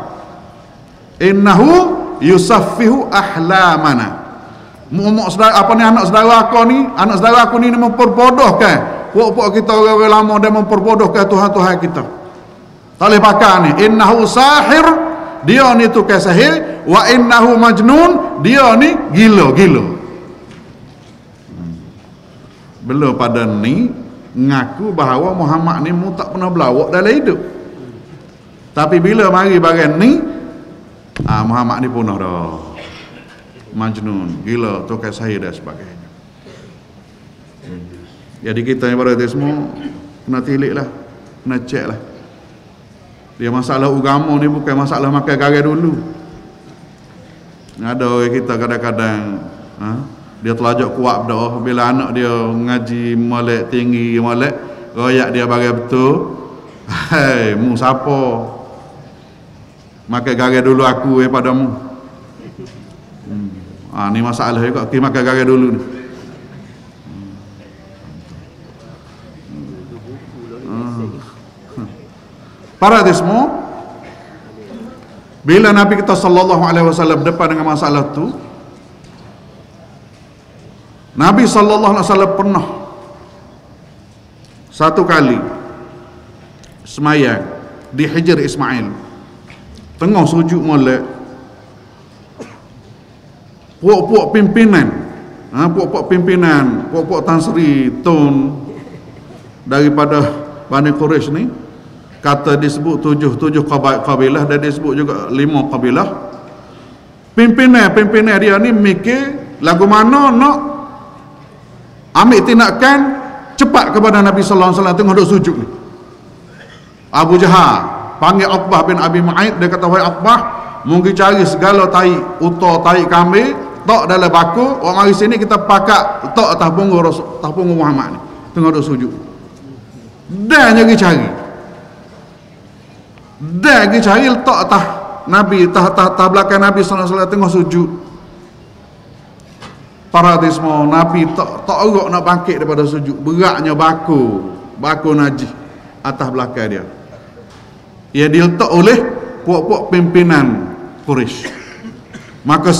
Innahu yusaffihu ahlamana. Saudara apa ni, anak saudara aku ni memperbodohkan puak-puak kita orang lama, dan memperbodohkan Tuhan-Tuhan kita. Tak boleh pakai ni. Innahu sahir, dia ni tukang sihir. Wa innahu majnun, dia ni gila-gila. Belum pada ni ngaku bahawa Muhammad ni mu tak pernah berlawak dalam hidup. Tapi bila mari bagian ni, Muhammad ni punah dah. Majnun, gila, tukang sihir dan sebagainya. Jadi kita yang berada semua kena tilik lah, kena cek lah. Dia masalah agama ni bukan masalah makan garai dulu. Ada orang kita kadang-kadang dia telajak kuat dah, bila anak dia ngaji molek tinggi molek, royak dia bagi betul. Hai, mu siapa? Makan garai dulu aku padamu. Ni masalah juga, kita makan garai dulu ni. Para semua, bila Nabi kita sallallahu alaihi wasallam depan dengan masalah tu, Nabi sallallahu alaihi wasallam pernah satu kali semayang di Hijr Ismail, tengah sujud molek, puak-puak pimpinan, puak-puak Tan Sri Tun daripada Bani Quraisy ni, kata disebut tujuh kabilah dan disebut juga 5 kabilah. Pimpinan dia ni mikir lagu mana nak ambil tindakan cepat kepada Nabi sallallahu alaihi wasallam tengah duk sujud ni. Abu Jahal panggil Uqbah bin Abi Mu'aid, dia kata, wahai Uqbah, mungkin cari segala tai uta, tai kambing, tok dalam baku, orang mari sini kita pakat tok atas punggung Muhammad ni tengah duk sujud. Dan cari letak atas Nabi, atas belakang Nabi sallallahu alaihi wasallam tengah sujud. Para semua, Nabi tak urut nak bangkit daripada sujud. Beratnya baku najis atas belakang dia. Ia diletak oleh puak-puak pimpinan Quraisy. Maka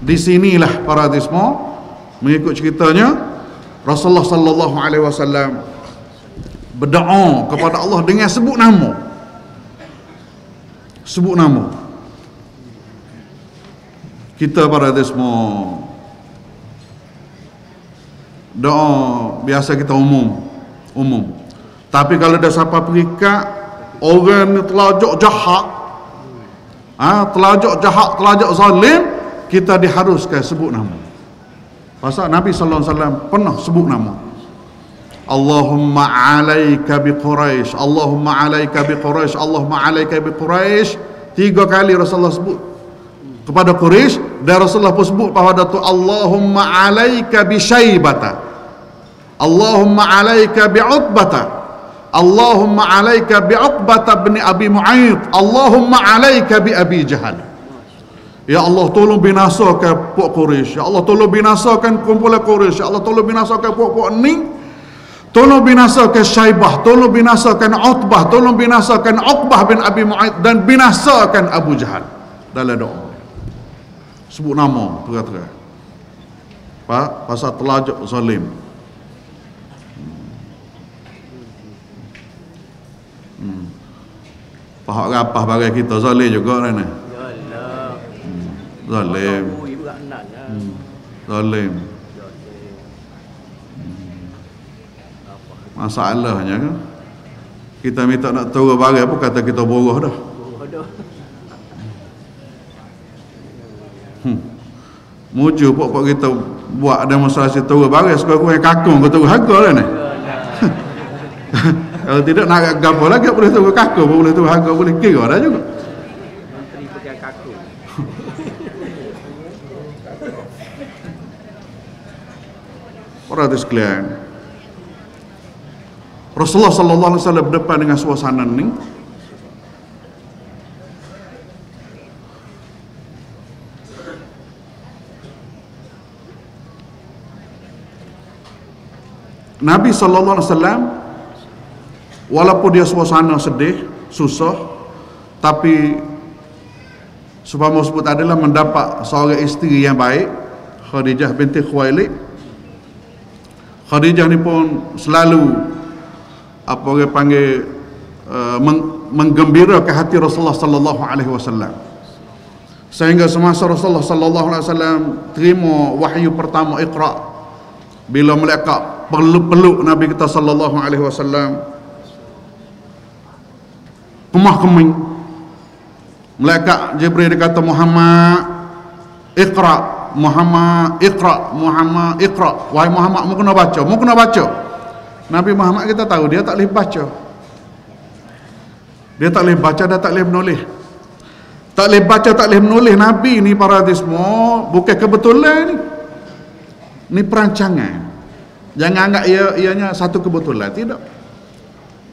di sinilah para semua, mengikut ceritanya Rasulullah sallallahu alaihi wasallam berdoa kepada Allah dengan sebut nama. Kita pada semua doa biasa kita umum. Tapi kalau ada siapa perikat orang ni telajak jahat, telajak zalim, kita diharuskan sebut nama. Pasal Nabi sallallahu alaihi wasallam pernah sebut nama. Allahumma alaika bi Quraisy, Allahumma alaika bi Quraisy, Allahumma alaika bi Quraisy. 3 kali Rasulullah sebut kepada Quraisy, dan Rasulullah pun sebut pada tu, Allahumma alaika bi Syaibata, Allahumma alaika bi Utbata, Allahumma alaika bi Uqbata bin Abi Mu'aid, Allahumma alaika bi Abi Jahal. Ya Allah, tolong binasakan puak Quraisy. Ya Allah, tolong binasakan kumpulan Quraisy. Ya Allah, tolong binasakan puak-puak ni. Tolong binasakan Syaibah, tolong binasakan Utbah, tolong binasakan Uqbah bin Abi Mu'aid, dan binasakan Abu Jahal. Dalam doa sebut nama terang-terang. Pasal telajak zalim. Pahak rapah bagi kita zalim juga kan. Zalim. Masalahnya kan, kita minta nak tahu barang apa, kata kita bodoh dah. Muju pok kita buat demonstrasi tahu barang, sekurang-kurang kakung ke tahu harga lah ni. Kalau tidak nak gapo lagi, boleh tahu kakung, boleh tahu harga, boleh kira dah juga. Menteri pegang kakung. Para sekalian, Rasulullah sallallahu alaihi wasallam berdepan dengan suasana ni. Nabi sallallahu alaihi wasallam, walaupun dia suasana sedih, susah, tapi sebab sebut adalah mendapat seorang isteri yang baik, Khadijah binti Khuwailid. Khadijah ni pun selalu apa orang panggil menggembirakan hati Rasulullah sallallahu alaihi wasallam. Sehingga semasa Rasulullah sallallahu alaihi wasallam terima wahyu pertama Iqra, bila malaikat peluk Nabi kita sallallahu alaihi wasallam, kemah-keming, malaikat Jibril dia kata, Muhammad Iqra, Muhammad Iqra, Muhammad Iqra, wahai Muhammad mu kena baca. Nabi Muhammad kita tahu dia tak boleh baca. Dia tak boleh baca dan tak boleh menulis. Tak boleh baca, tak boleh menulis. Nabi ni para hadirin semua bukan kebetulan ni. Ni perancangan. Jangan anggap ianya satu kebetulan. Tidak.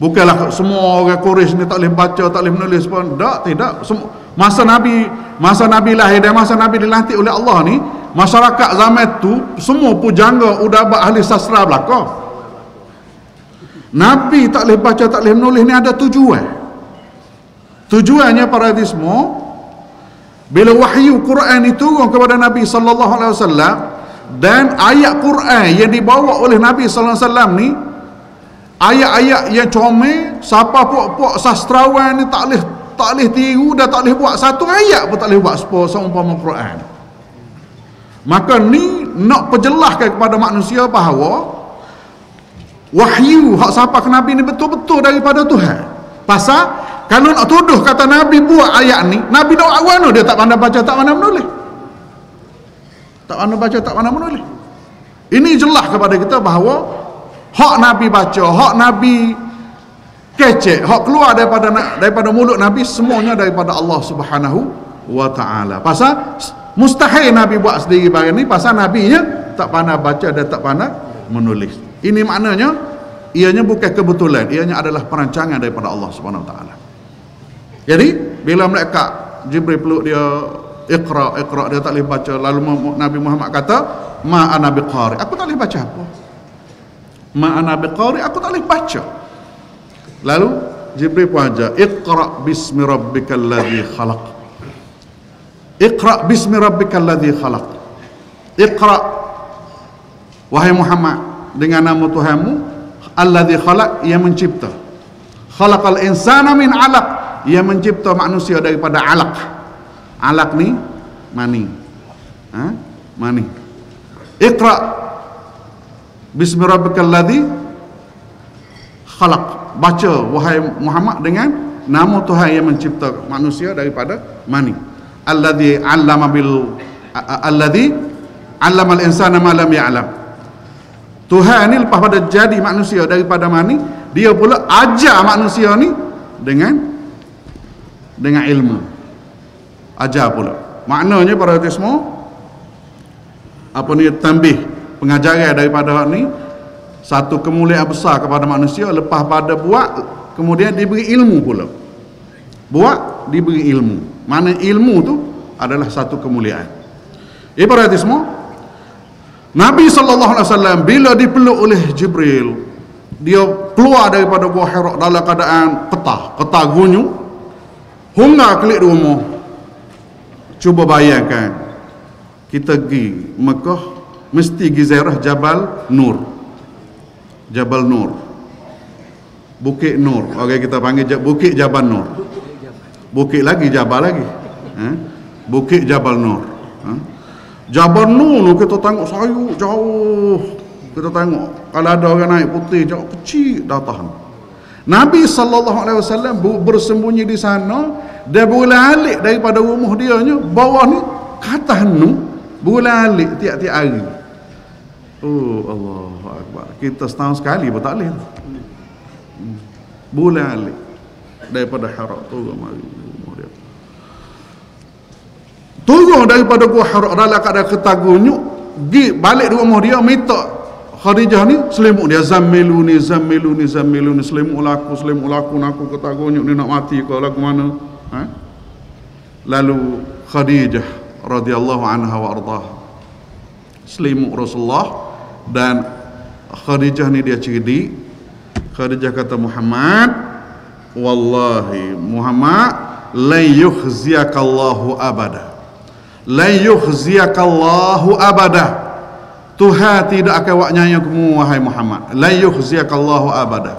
Bukanlah semua orang Quraisy ni tak boleh baca, tak boleh menulis pun. Tidak. Masa Nabi lahir dan masa Nabi dilantik oleh Allah ni, masyarakat zaman tu semua pujangga udaba ahli sastra belaka. Nabi tak boleh baca, tak boleh menulis ni ada tujuan. Tujuannya para hadirin semua, bila wahyu Quran diturun kepada Nabi sallallahu alaihi wasallam dan ayat Quran yang dibawa oleh Nabi sallallahu alaihi wasallam ni ayat-ayat yang comel, siapa puak-puak sastrawan ni tak boleh tiru dan tak boleh buat satu ayat pun tak boleh buat seumpama Quran. Maka ni nak perjelaskan kepada manusia bahawa wahyu hak sampai ke Nabi ni betul-betul daripada Tuhan. Pasal kalau nak tuduh kata Nabi buat ayat ni, Nabi nak buat mana dia tak pandai baca, tak pandai menulis. Tak pandai baca, tak pandai menulis. Ini jelas kepada kita bahawa hak Nabi baca, hak Nabi kecek, hak keluar daripada mulut Nabi semuanya daripada Allah Subhanahu wa taala. Pasal mustahil Nabi buat sendiri barang ni, pasal Nabinya tak pandai baca dan tak pandai menulis. Ini maknanya ianya bukan kebetulan, ianya adalah perancangan daripada Allah Subhanahu wa taala. Jadi bila malaikat Jibril peluk dia, Iqra, dia tak boleh baca, lalu Nabi Muhammad kata, ma ana biqari, aku tak boleh baca apa. Ma ana biqari, aku tak boleh baca. Lalu Jibril pun ajar, Iqra bismi rabbikal ladzi khalaq. Iqra bismi rabbikal ladzi khalaq. Iqra, wahai Muhammad, dengan nama Tuhanmu alladzi khalaq, yang mencipta. Khalaqal insana min 'alaq, yang mencipta manusia daripada alaq. Alaq ni mani. Mani. Iqra bismi rabbikal ladzi khalaq. Baca wahai Muhammad dengan nama Tuhan yang mencipta manusia daripada mani. Alladzi 'allama alladzi 'allamal insana ma lam ya'lam. Tuhan ni lepas pada jadi manusia daripada mani, dia pula ajar manusia ni dengan ilmu. Ajar pula. Maknanya para hadirin semua, apa ni tambih pengajaran daripada ni satu kemuliaan besar kepada manusia. Lepas pada buat, kemudian diberi ilmu pula. Buat, diberi ilmu. Mana ilmu tu adalah satu kemuliaan. Para hadirin semua, Nabi SAW bila dipeluk oleh Jibril, dia keluar daripada Gua Hira dalam keadaan ketah gunyu, hingga kelik di rumah. Cuba bayangkan, kita pergi Mekah, mesti pergi ziarah Jabal Nur. Jabal Nur, Bukit Nur, orang kita panggil Bukit Jabal Nur. Bukit lagi, Jabal lagi, Bukit Jabal Nur. Jabal Nur kita tengok sayur jauh, kita tengok kalau ada orang naik putih jauh kecil datang. Nabi SAW bersembunyi di sana, dia boleh daripada rumah dia nya bawah ni ke atas nu, boleh tiap-tiap hari. Oh Allahu Akbar, kita setahun sekali pun tak boleh. Boleh daripada Hira turun mari rumah dia. Turun daripada Gua Hira dalam keadaan ketagunyuk, pergi balik di rumah dia, minta Khadijah ni selimut dia, zammiluni selimut laku aku ketagunyuk ni nak mati ke lagu mana. Lalu Khadijah radhiyallahu anha wa ardhah selimut Rasulullah, dan Khadijah ni dia cerdik. Khadijah kata, Muhammad, wallahi Muhammad, la yukhziyakallahu abada. La yukhziyakallahu abada. Tuhan tidak akan buat nyayang kamu wahai Muhammad. La yukhziyakallahu abada.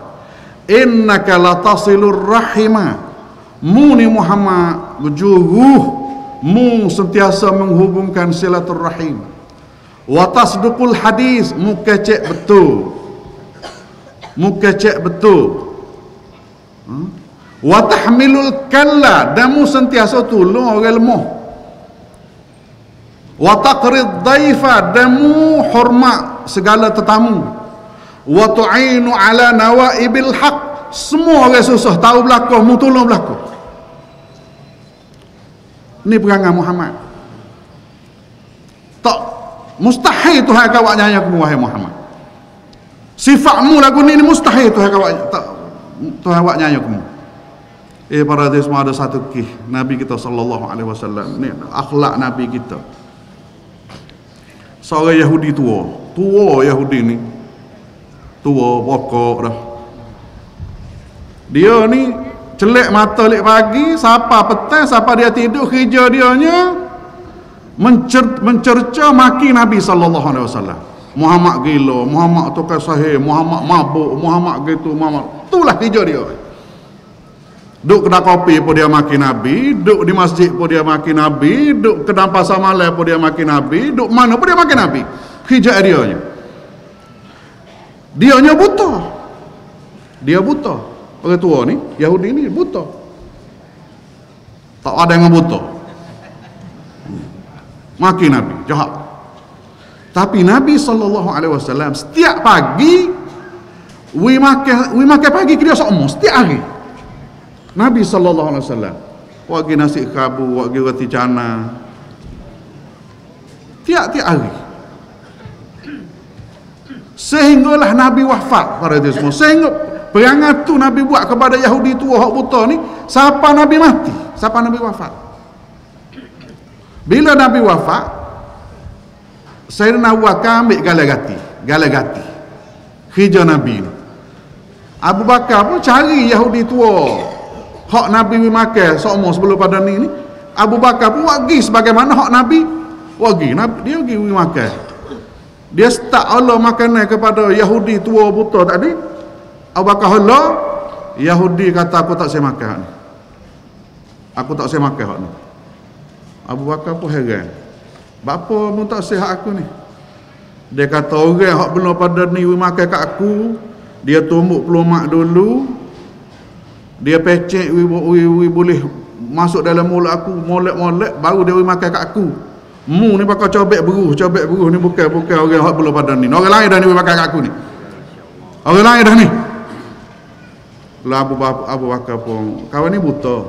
innaka latasilur rahima, mu ni Muhammad wujuh mu sentiasa menghubungkan silaturrahim, wa tasduqul hadis, mu kecek betul, mu kecek betul, wa tahmilul kalla, dan mu sentiasa tolong orang lemah, wa taqrid dhaifa, dan mu hormat segala tetamu, wa tu'inu ala nawaibil haq, semua orang susah tahu belaka mu tolong belaka. Ni perangai Muhammad. Tak mustahil Tuhan kawak nyaya kamu wahai Muhammad. Sifatmu lagu ni mustahil Tuhan kawak tak Tuhan kawak nyaya kamu. Para hadirin semua, ada satu kisah Nabi kita sallallahu alaihi wasallam. Ni akhlak Nabi kita. Seorang Yahudi tua Yahudi ni. Tua pokok dah. Dia ni celek mata lek pagi, siapa petang, siapa dia tidur, kerja dianya mencerca maki Nabi sallallahu alaihi wasallam. Muhammad gila, Muhammad tukar sahih, Muhammad mabuk, Muhammad gitu, Muhammad. Itulah kerja dia. Duk kedai kopi pun dia maki Nabi, duk di masjid pun dia maki Nabi, duk kedai pasar malam pun dia maki Nabi, duk mana pun dia maki Nabi. Kerja dianya. Dianya buta. Dia buta. Orang tua ni, Yahudi ni buta. Tak ada yang buta. Maki Nabi, jahat. Tapi Nabi SAW setiap pagi we makan pagi dia semua setiap hari. Nabi SAW wagi nasi kabu, wagi roti cana. Tiap-tiap hari. Sehinggalah Nabi wafat pada dia semua. Sehingga perangai tu Nabi buat kepada Yahudi tua hak buta ni, siapa Nabi mati, siapa Nabi wafat. Bila Nabi wafat, Sayyidina Abu Bakar ambil galagati kerja Nabi ni. Abu Bakar pun cari Yahudi tua hak Nabi makan semua sebelum pada ni. Abu Bakar pun wagi sebagaimana hak Nabi wagi. Dia pergi makan. Dia start Allah makanan kepada Yahudi tua buta tadi. Abu Bakar Allah, Yahudi kata aku tak saya makan ni. Aku tak saya makan hak ni. Abu Bakar pun heran. Bapa pun tak sihat aku ni. Dia kata orang hak belum pada ni makan kat aku, dia tumbuk pelumak dulu. Dia pecek boleh masuk dalam mulut aku, molek-molek baru dia makan kat aku. Mu ni bakal cobek beruh ni bukan orang hak belum pada ni. Orang lain dah ni makan kat aku ni. Orang lain dah ni. Lah Abu Bakar pun kawan ni buta.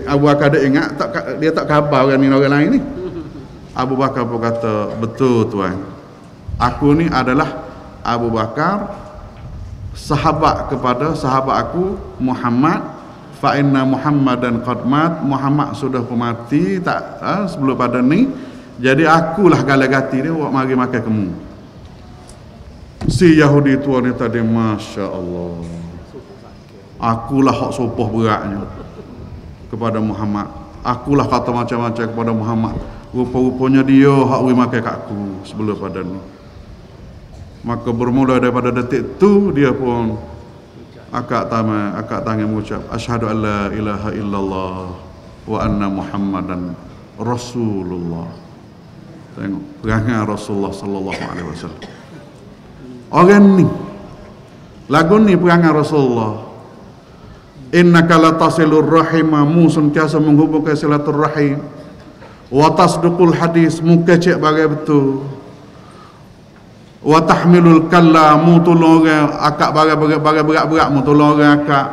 Abu Bakar dia ingat dia tak khabar orang ni orang lain ni. Abu Bakar pun kata, betul tuan. Aku ni adalah Abu Bakar, sahabat kepada sahabat aku Muhammad. Fa inna Muhammadan qad mat. Muhammad sudah mati sebelum pada ni. Jadi akulah galagati dia buat mari makan kamu. Si Yahudi tua ni tadi, Masya Allah, akulah hak sopoh beratnya kepada Muhammad. Akulah kata macam-macam kepada Muhammad. Rupa-rupanya dia hak we makan kat aku sebelum pada ni. Maka bermula daripada detik tu dia pun akak tangan mengucap asyhadu an la ilaha illallah wa anna Muhammadan Rasulullah. Tengok perangai Rasulullah sallallahu alaihi wasallam. Orang ni lagu ni perangai Rasulullah. Innaka latasilur rahima, mu sentiasa menghubungkan silaturrahim, wa tasduqul hadis, mu kecek bagai betul, wa tahmilul kalla, mu tolong orang akak bagai berat mu tolong orang akak,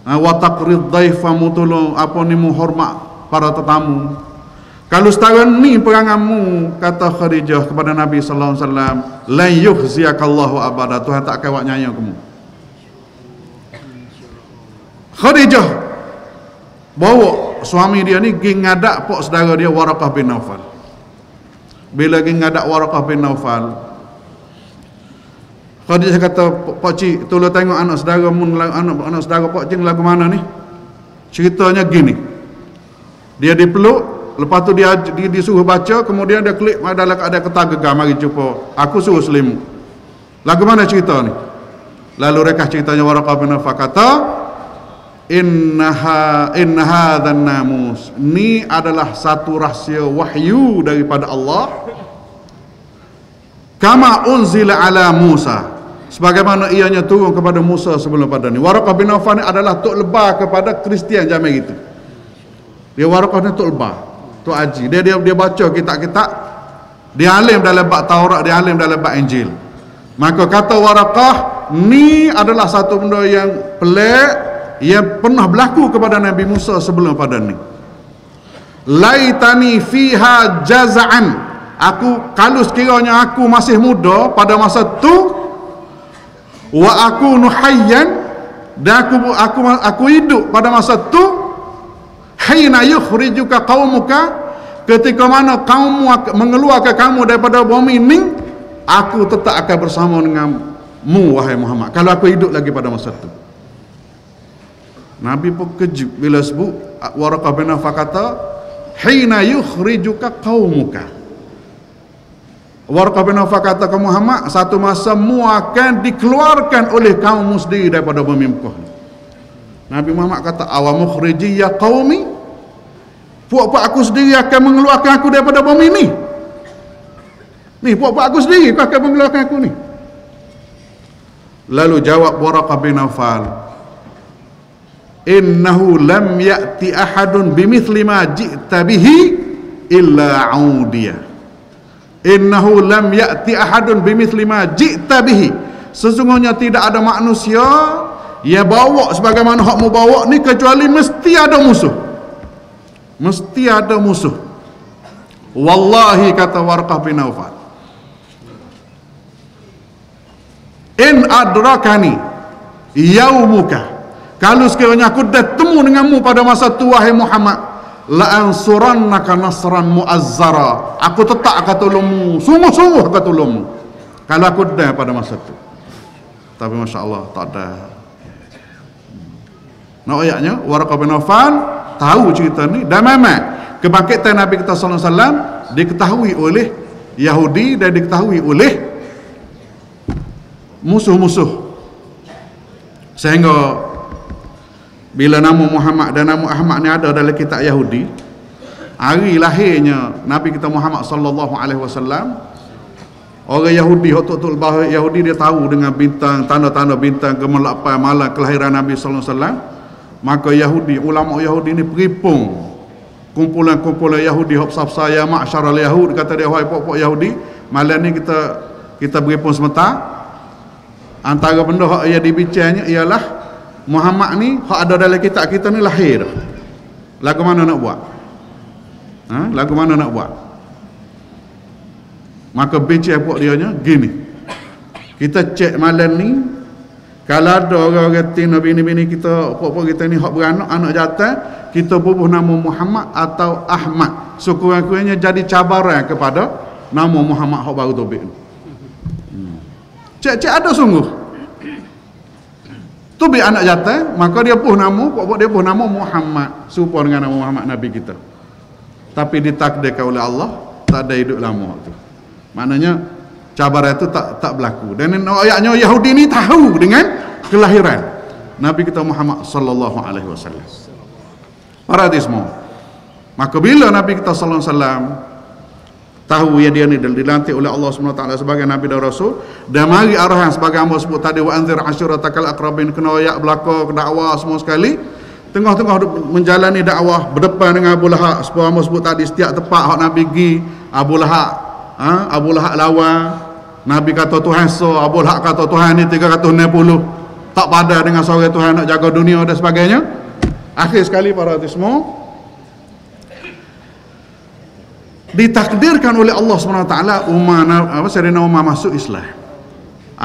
wa taqrid dhaifa, mu tolong apa ni mu hormat para tetamu. Kalau setara ni perangamu, kata Khadijah kepada Nabi sallallahu alaihi wasallam, la yukhziyakallahu abada, Tuhan tak akan buat nyaya kamu. Khadijah bawa suami dia ni pergi ngadak pak saudara dia Waraqah bin Naufal. Bila pergi ngadak Waraqah bin Naufal, Khadijah kata, pak cik tolong tengok anak saudara mun, anak saudara pak cik lagu mana ni. Ceritanya gini, dia dipeluk, lepas tu dia disuruh baca, kemudian dia klik ada kata gegar, mari jumpa aku suruh selimut. Lagu mana cerita ni? Lalu rekah ceritanya Waraqah bin Nawfal kata, inna hadzan namus, ni adalah satu rahsia wahyu daripada Allah, kama unzila ala Musa, sebagaimana ianya turun kepada Musa sebelum pada ni. Waraqah bin Nawfal ni adalah tok lebah kepada Kristian zaman itu. Dia Waraqah ni tok lebah, tok haji. Dia baca kitab-kitab, dia alim dalam bab Taurat, dia alim dalam bab Injil. Maka kata Waraqah, ni adalah satu benda yang pelik yang pernah berlaku kepada Nabi Musa sebelum pada ni. Laitani fiha jaza'an, aku kalau sekiranya aku masih muda pada masa tu, wa aku nuhayyan, dan aku hidup pada masa tu, hina yukhrijuka qaumuka, ketika mana kaummu mengeluarkan kamu daripada bumi ni, aku tetap akan bersama denganmu wahai Muhammad, kalau aku hidup lagi pada masa tu. Nabi pun kejut bila sebut Waraqah bin Nawfal kata, hina yukhrijuka qaumuka. Waraqah bin Nawfal kata ke Muhammad, satu masa mu akan dikeluarkan oleh kaummu sendiri daripada bumi Mekah. Nabi Muhammad kata, awa mukhriji ya qaumi, puak-puak aku sendiri akan mengeluarkan aku daripada bumi ni. Ni puak-puak aku sendiri kau akan mengeluarkan aku ni. Lalu jawab Waraqah bin Nawfal, innahu lam ya'ti ahadun bimithli ma ji'ta bihi illa audiya. Innahu lam ya'ti ahadun bimithli ma ji'ta bihi, sesungguhnya tidak ada manusia yang bawa sebagaimana hak mu bawa ni, kecuali mesti ada musuh. Mesti ada musuh. Wallahi, kata Waraqah bin Nawfal, in adrakani yaumuka, kalau sekiranya aku dah temu denganmu pada masa tu wahai Muhammad, la ansurannaka nasran muazzara, aku tetap akan tolongmu, sungguh-sungguh akan tolongmu kalau aku dah pada masa tu. Tapi masya-Allah tak ada. Nah, ayatnya Waraqah bin Nawfal tahu cerita ni, dan memang kebangkitan Nabi kita sallallahu alaihi wasallam diketahui oleh Yahudi dan diketahui oleh musuh-musuh, sehingga bila nama Muhammad dan nama Ahmad ni ada dalam kitab Yahudi, hari lahirnya Nabi kita Muhammad sallallahu alaihi wasallam, orang Yahudi, tok-tok lebah Yahudi, dia tahu dengan bintang, tanda-tanda bintang gemelapan malam kelahiran Nabi sallallahu alaihi wasallam. Maka Yahudi, ulama Yahudi ni peripung kumpulan-kumpulan Yahudi, hok safsaya ma'syaral Yahud, kata dia, wahai pokok Yahudi, malam ni kita beripung sebentar. Antara benda hak ia dibicaranya ialah Muhammad ni hak ada dalam kitab kita ni lahir. Lagu mana nak buat? Lagu mana nak buat? Maka bicara puak dianya gini, kita cek malam ni, kalau ada orang-orang tina bini-bini kita, puak-puak kita ni hak beranak, anak jantan, kita bubuh nama Muhammad atau Ahmad, sekurang-kurangnya jadi cabaran kepada nama Muhammad hak baru tobik ni. Cek-cek ada sungguh tu bi anak jantan, maka dia puh nama, puak-puak dia puh nama Muhammad, serupa dengan nama Muhammad Nabi kita. Tapi ditakdirkan oleh Allah tak ada hidup lama tu. Maknanya cabaran itu tak berlaku. Dan ayatnya Yahudi ni tahu dengan kelahiran Nabi kita Muhammad sallallahu alaihi wasallam. Para hadis semua. Maka bila Nabi kita sallallahu alaihi wasallam tahu ya dia ni dilantik oleh Allah SWT sebagai Nabi dan Rasul, dan mari arahan sebagai hamba sebut tadi, wa anzir ashiratakal aqrabin, kena ayak belaka, dakwah semua sekali. Tengah-tengah menjalani dakwah berdepan dengan Abu Lahab, seperti hamba sebut tadi, setiap tempat hak Nabi pergi, Abu Lahab lawan, Nabi kata Tuhan so, Abu Lahab kata Tuhan ni 360, tak pada dengan seorang Tuhan nak jaga dunia dan sebagainya. Akhir sekali para hadirin semua, ditakdirkan oleh Allah SWT Sayyidina Umar masuk Islam.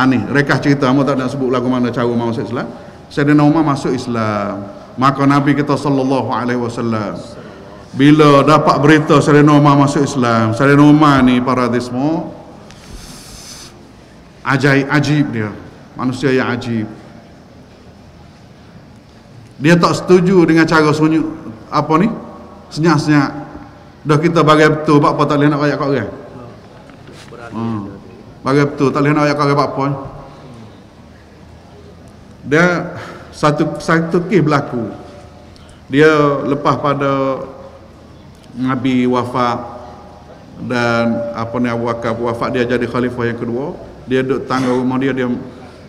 Ni rekah cerita, aku tak nak sebut lagu mana cara Umar masuk Islam. Sayyidina Umar masuk Islam. Maka Nabi kita sallallahu alaihi wasallam bila dapat berita Sayyidina Umar masuk Islam, Sayyidina Umar ni para hadis semua ajib dia, manusia yang ajib. Dia tak setuju dengan cara sunyi apa ni, senyap-senyap. Dah kita bagi betul, apa tak boleh nak rakyat kat orang. Bagi betul, tak boleh nak rakyat kat orang apa. Dia satu kisah berlaku. Dia lepas pada Nabi wafat dan Abu Bakar wafat, dia jadi khalifah yang kedua. Dia duduk tangga rumah dia,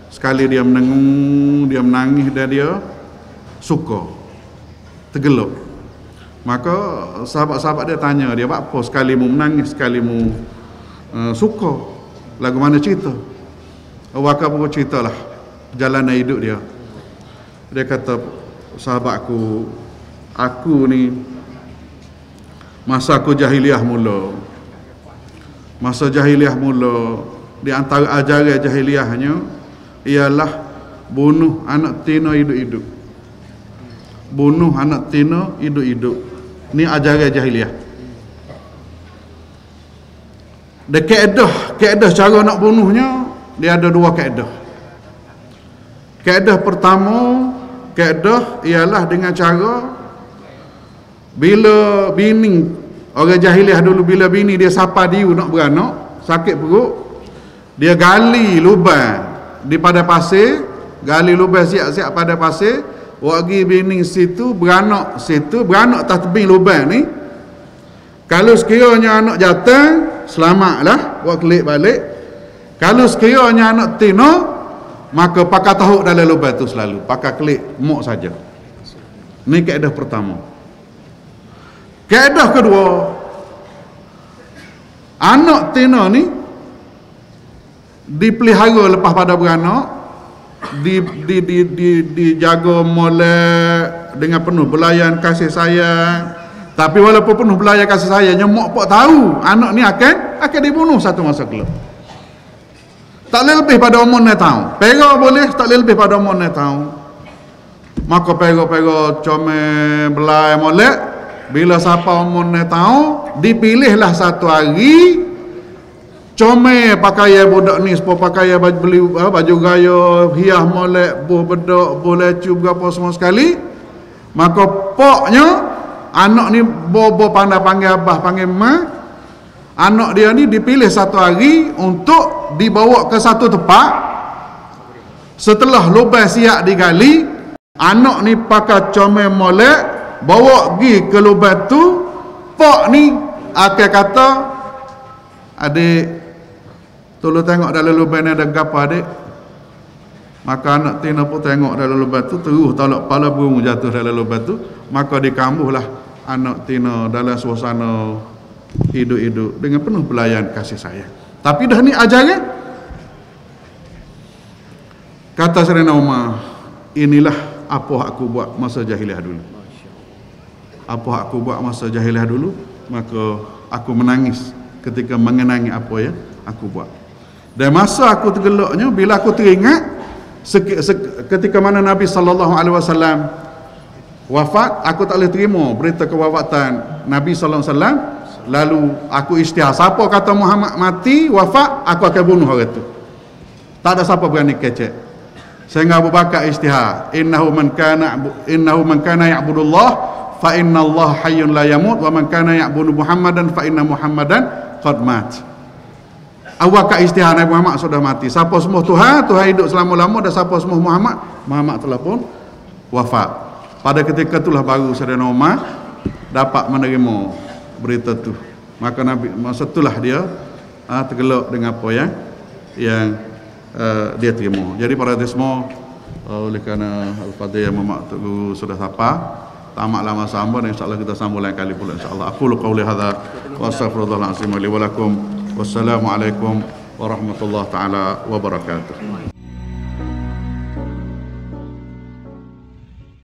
sekali dia menengung, dia menangis dan dia suka, tergeluk. Maka sahabat-sahabat dia tanya dia, apa sekali mu menangis, sekali mu suka, lagu mana cerita? Abu Bakar pun ceritalah perjalanan hidup dia. Dia kata, sahabatku, aku ni masa aku jahiliah mula, di antara ajaran jahiliahnya ialah bunuh anak tina hidup-hidup. Bunuh anak tina hidup-hidup. Ni ajaran jahiliah. Dia kaedah cara nak bunuhnya, dia ada dua kaedah. Kaedah pertama, ialah dengan cara bila bini, orang jahiliah dulu bila bini dia sapa dia nak beranak, sakit perut, dia gali lubang di pada pasir, gali lubang siap-siap pada pasir, wagi bini situ beranak atas tebing lubang ni. Kalau sekiranya anak jantan, selamatlah, buat kelik balik. Kalau sekiranya anak tina, maka pakai tahuk dalam lubang tu selalu, pakai kelik mok saja. Ni kaedah pertama. Kaedah kedua, anak tina ni dipelihara lepas pada beranak, dijaga molek dengan penuh belayan kasih sayang. Tapi walaupun penuh belayan kasih sayangnya, mak pak tahu anak ni akan dibunuh satu masa kelak. Tak boleh lebih pada umur 6 tahun. Pera boleh, tak boleh lebih pada umur 6 tahun. Maka pera comel belai molek, bila siapa umur 6 tahun, dipilihlah satu hari comel pakaian budak ni, sepuluh pakaian baju gaya, hias molek, buh bedak, buh lecu, berapa semua sekali. Maka poknya anak ni bobo pandai panggil abah, panggil mak. Anak dia ni dipilih satu hari untuk dibawa ke satu tempat. Setelah lubang siap digali, anak ni pakai comel molek, bawa pergi ke lubang tu. Pak ni akan kata, adik, tolong tengok dalam lubang ni ada apa adik. Maka anak tina pun tengok dalam lubang tu, terus tolak kepala burung jatuh dalam lubang tu. Maka dikambuhlah anak tina dalam suasana hidup-hidup dengan penuh belayan kasih sayang. Tapi dah ni ajaran. Kata Sayyidina Umar, inilah apa aku buat masa jahiliah dulu. Apa aku buat masa jahiliah dulu, maka aku menangis ketika mengenangi apa yang aku buat. Dan masa aku tergelaknya, bila aku teringat ketika mana Nabi SAW wafat, aku tak boleh terima berita kewafatan Nabi SAW. Lalu aku isytihar, siapa kata Muhammad mati, wafat, aku akan bunuh orang itu. Tak ada siapa berani kecek. Sehingga Abu Bakar isytihar, innahu man kana ya'budullah fa inna Allah hayyun la yamut, wa man kana ya'budu Muhammadan fa inna Muhammadan qad mat. Abu Bakar isytihar, Nabi Muhammad sudah mati. Siapa semua Tuhan hidup selama-lama, dan siapa semua Muhammad telah pun wafat. Pada ketika itulah baru Sayyidina Umar dapat menerima berita tu. Maka Nabi, masa itulah dia tergelak dengan apa yang dia terima. Jadi para semua, oleh kerana Al-Fadhil yang Muhammad Guru sudah sapa, tamatlah masa hamba, dan insyaAllah kita sambung lain kali pula insyaAllah. Aku qauli hadza wa astaghfirullahal azim li wa lakum. Wassalamualaikum warahmatullahi taala wabarakatuh.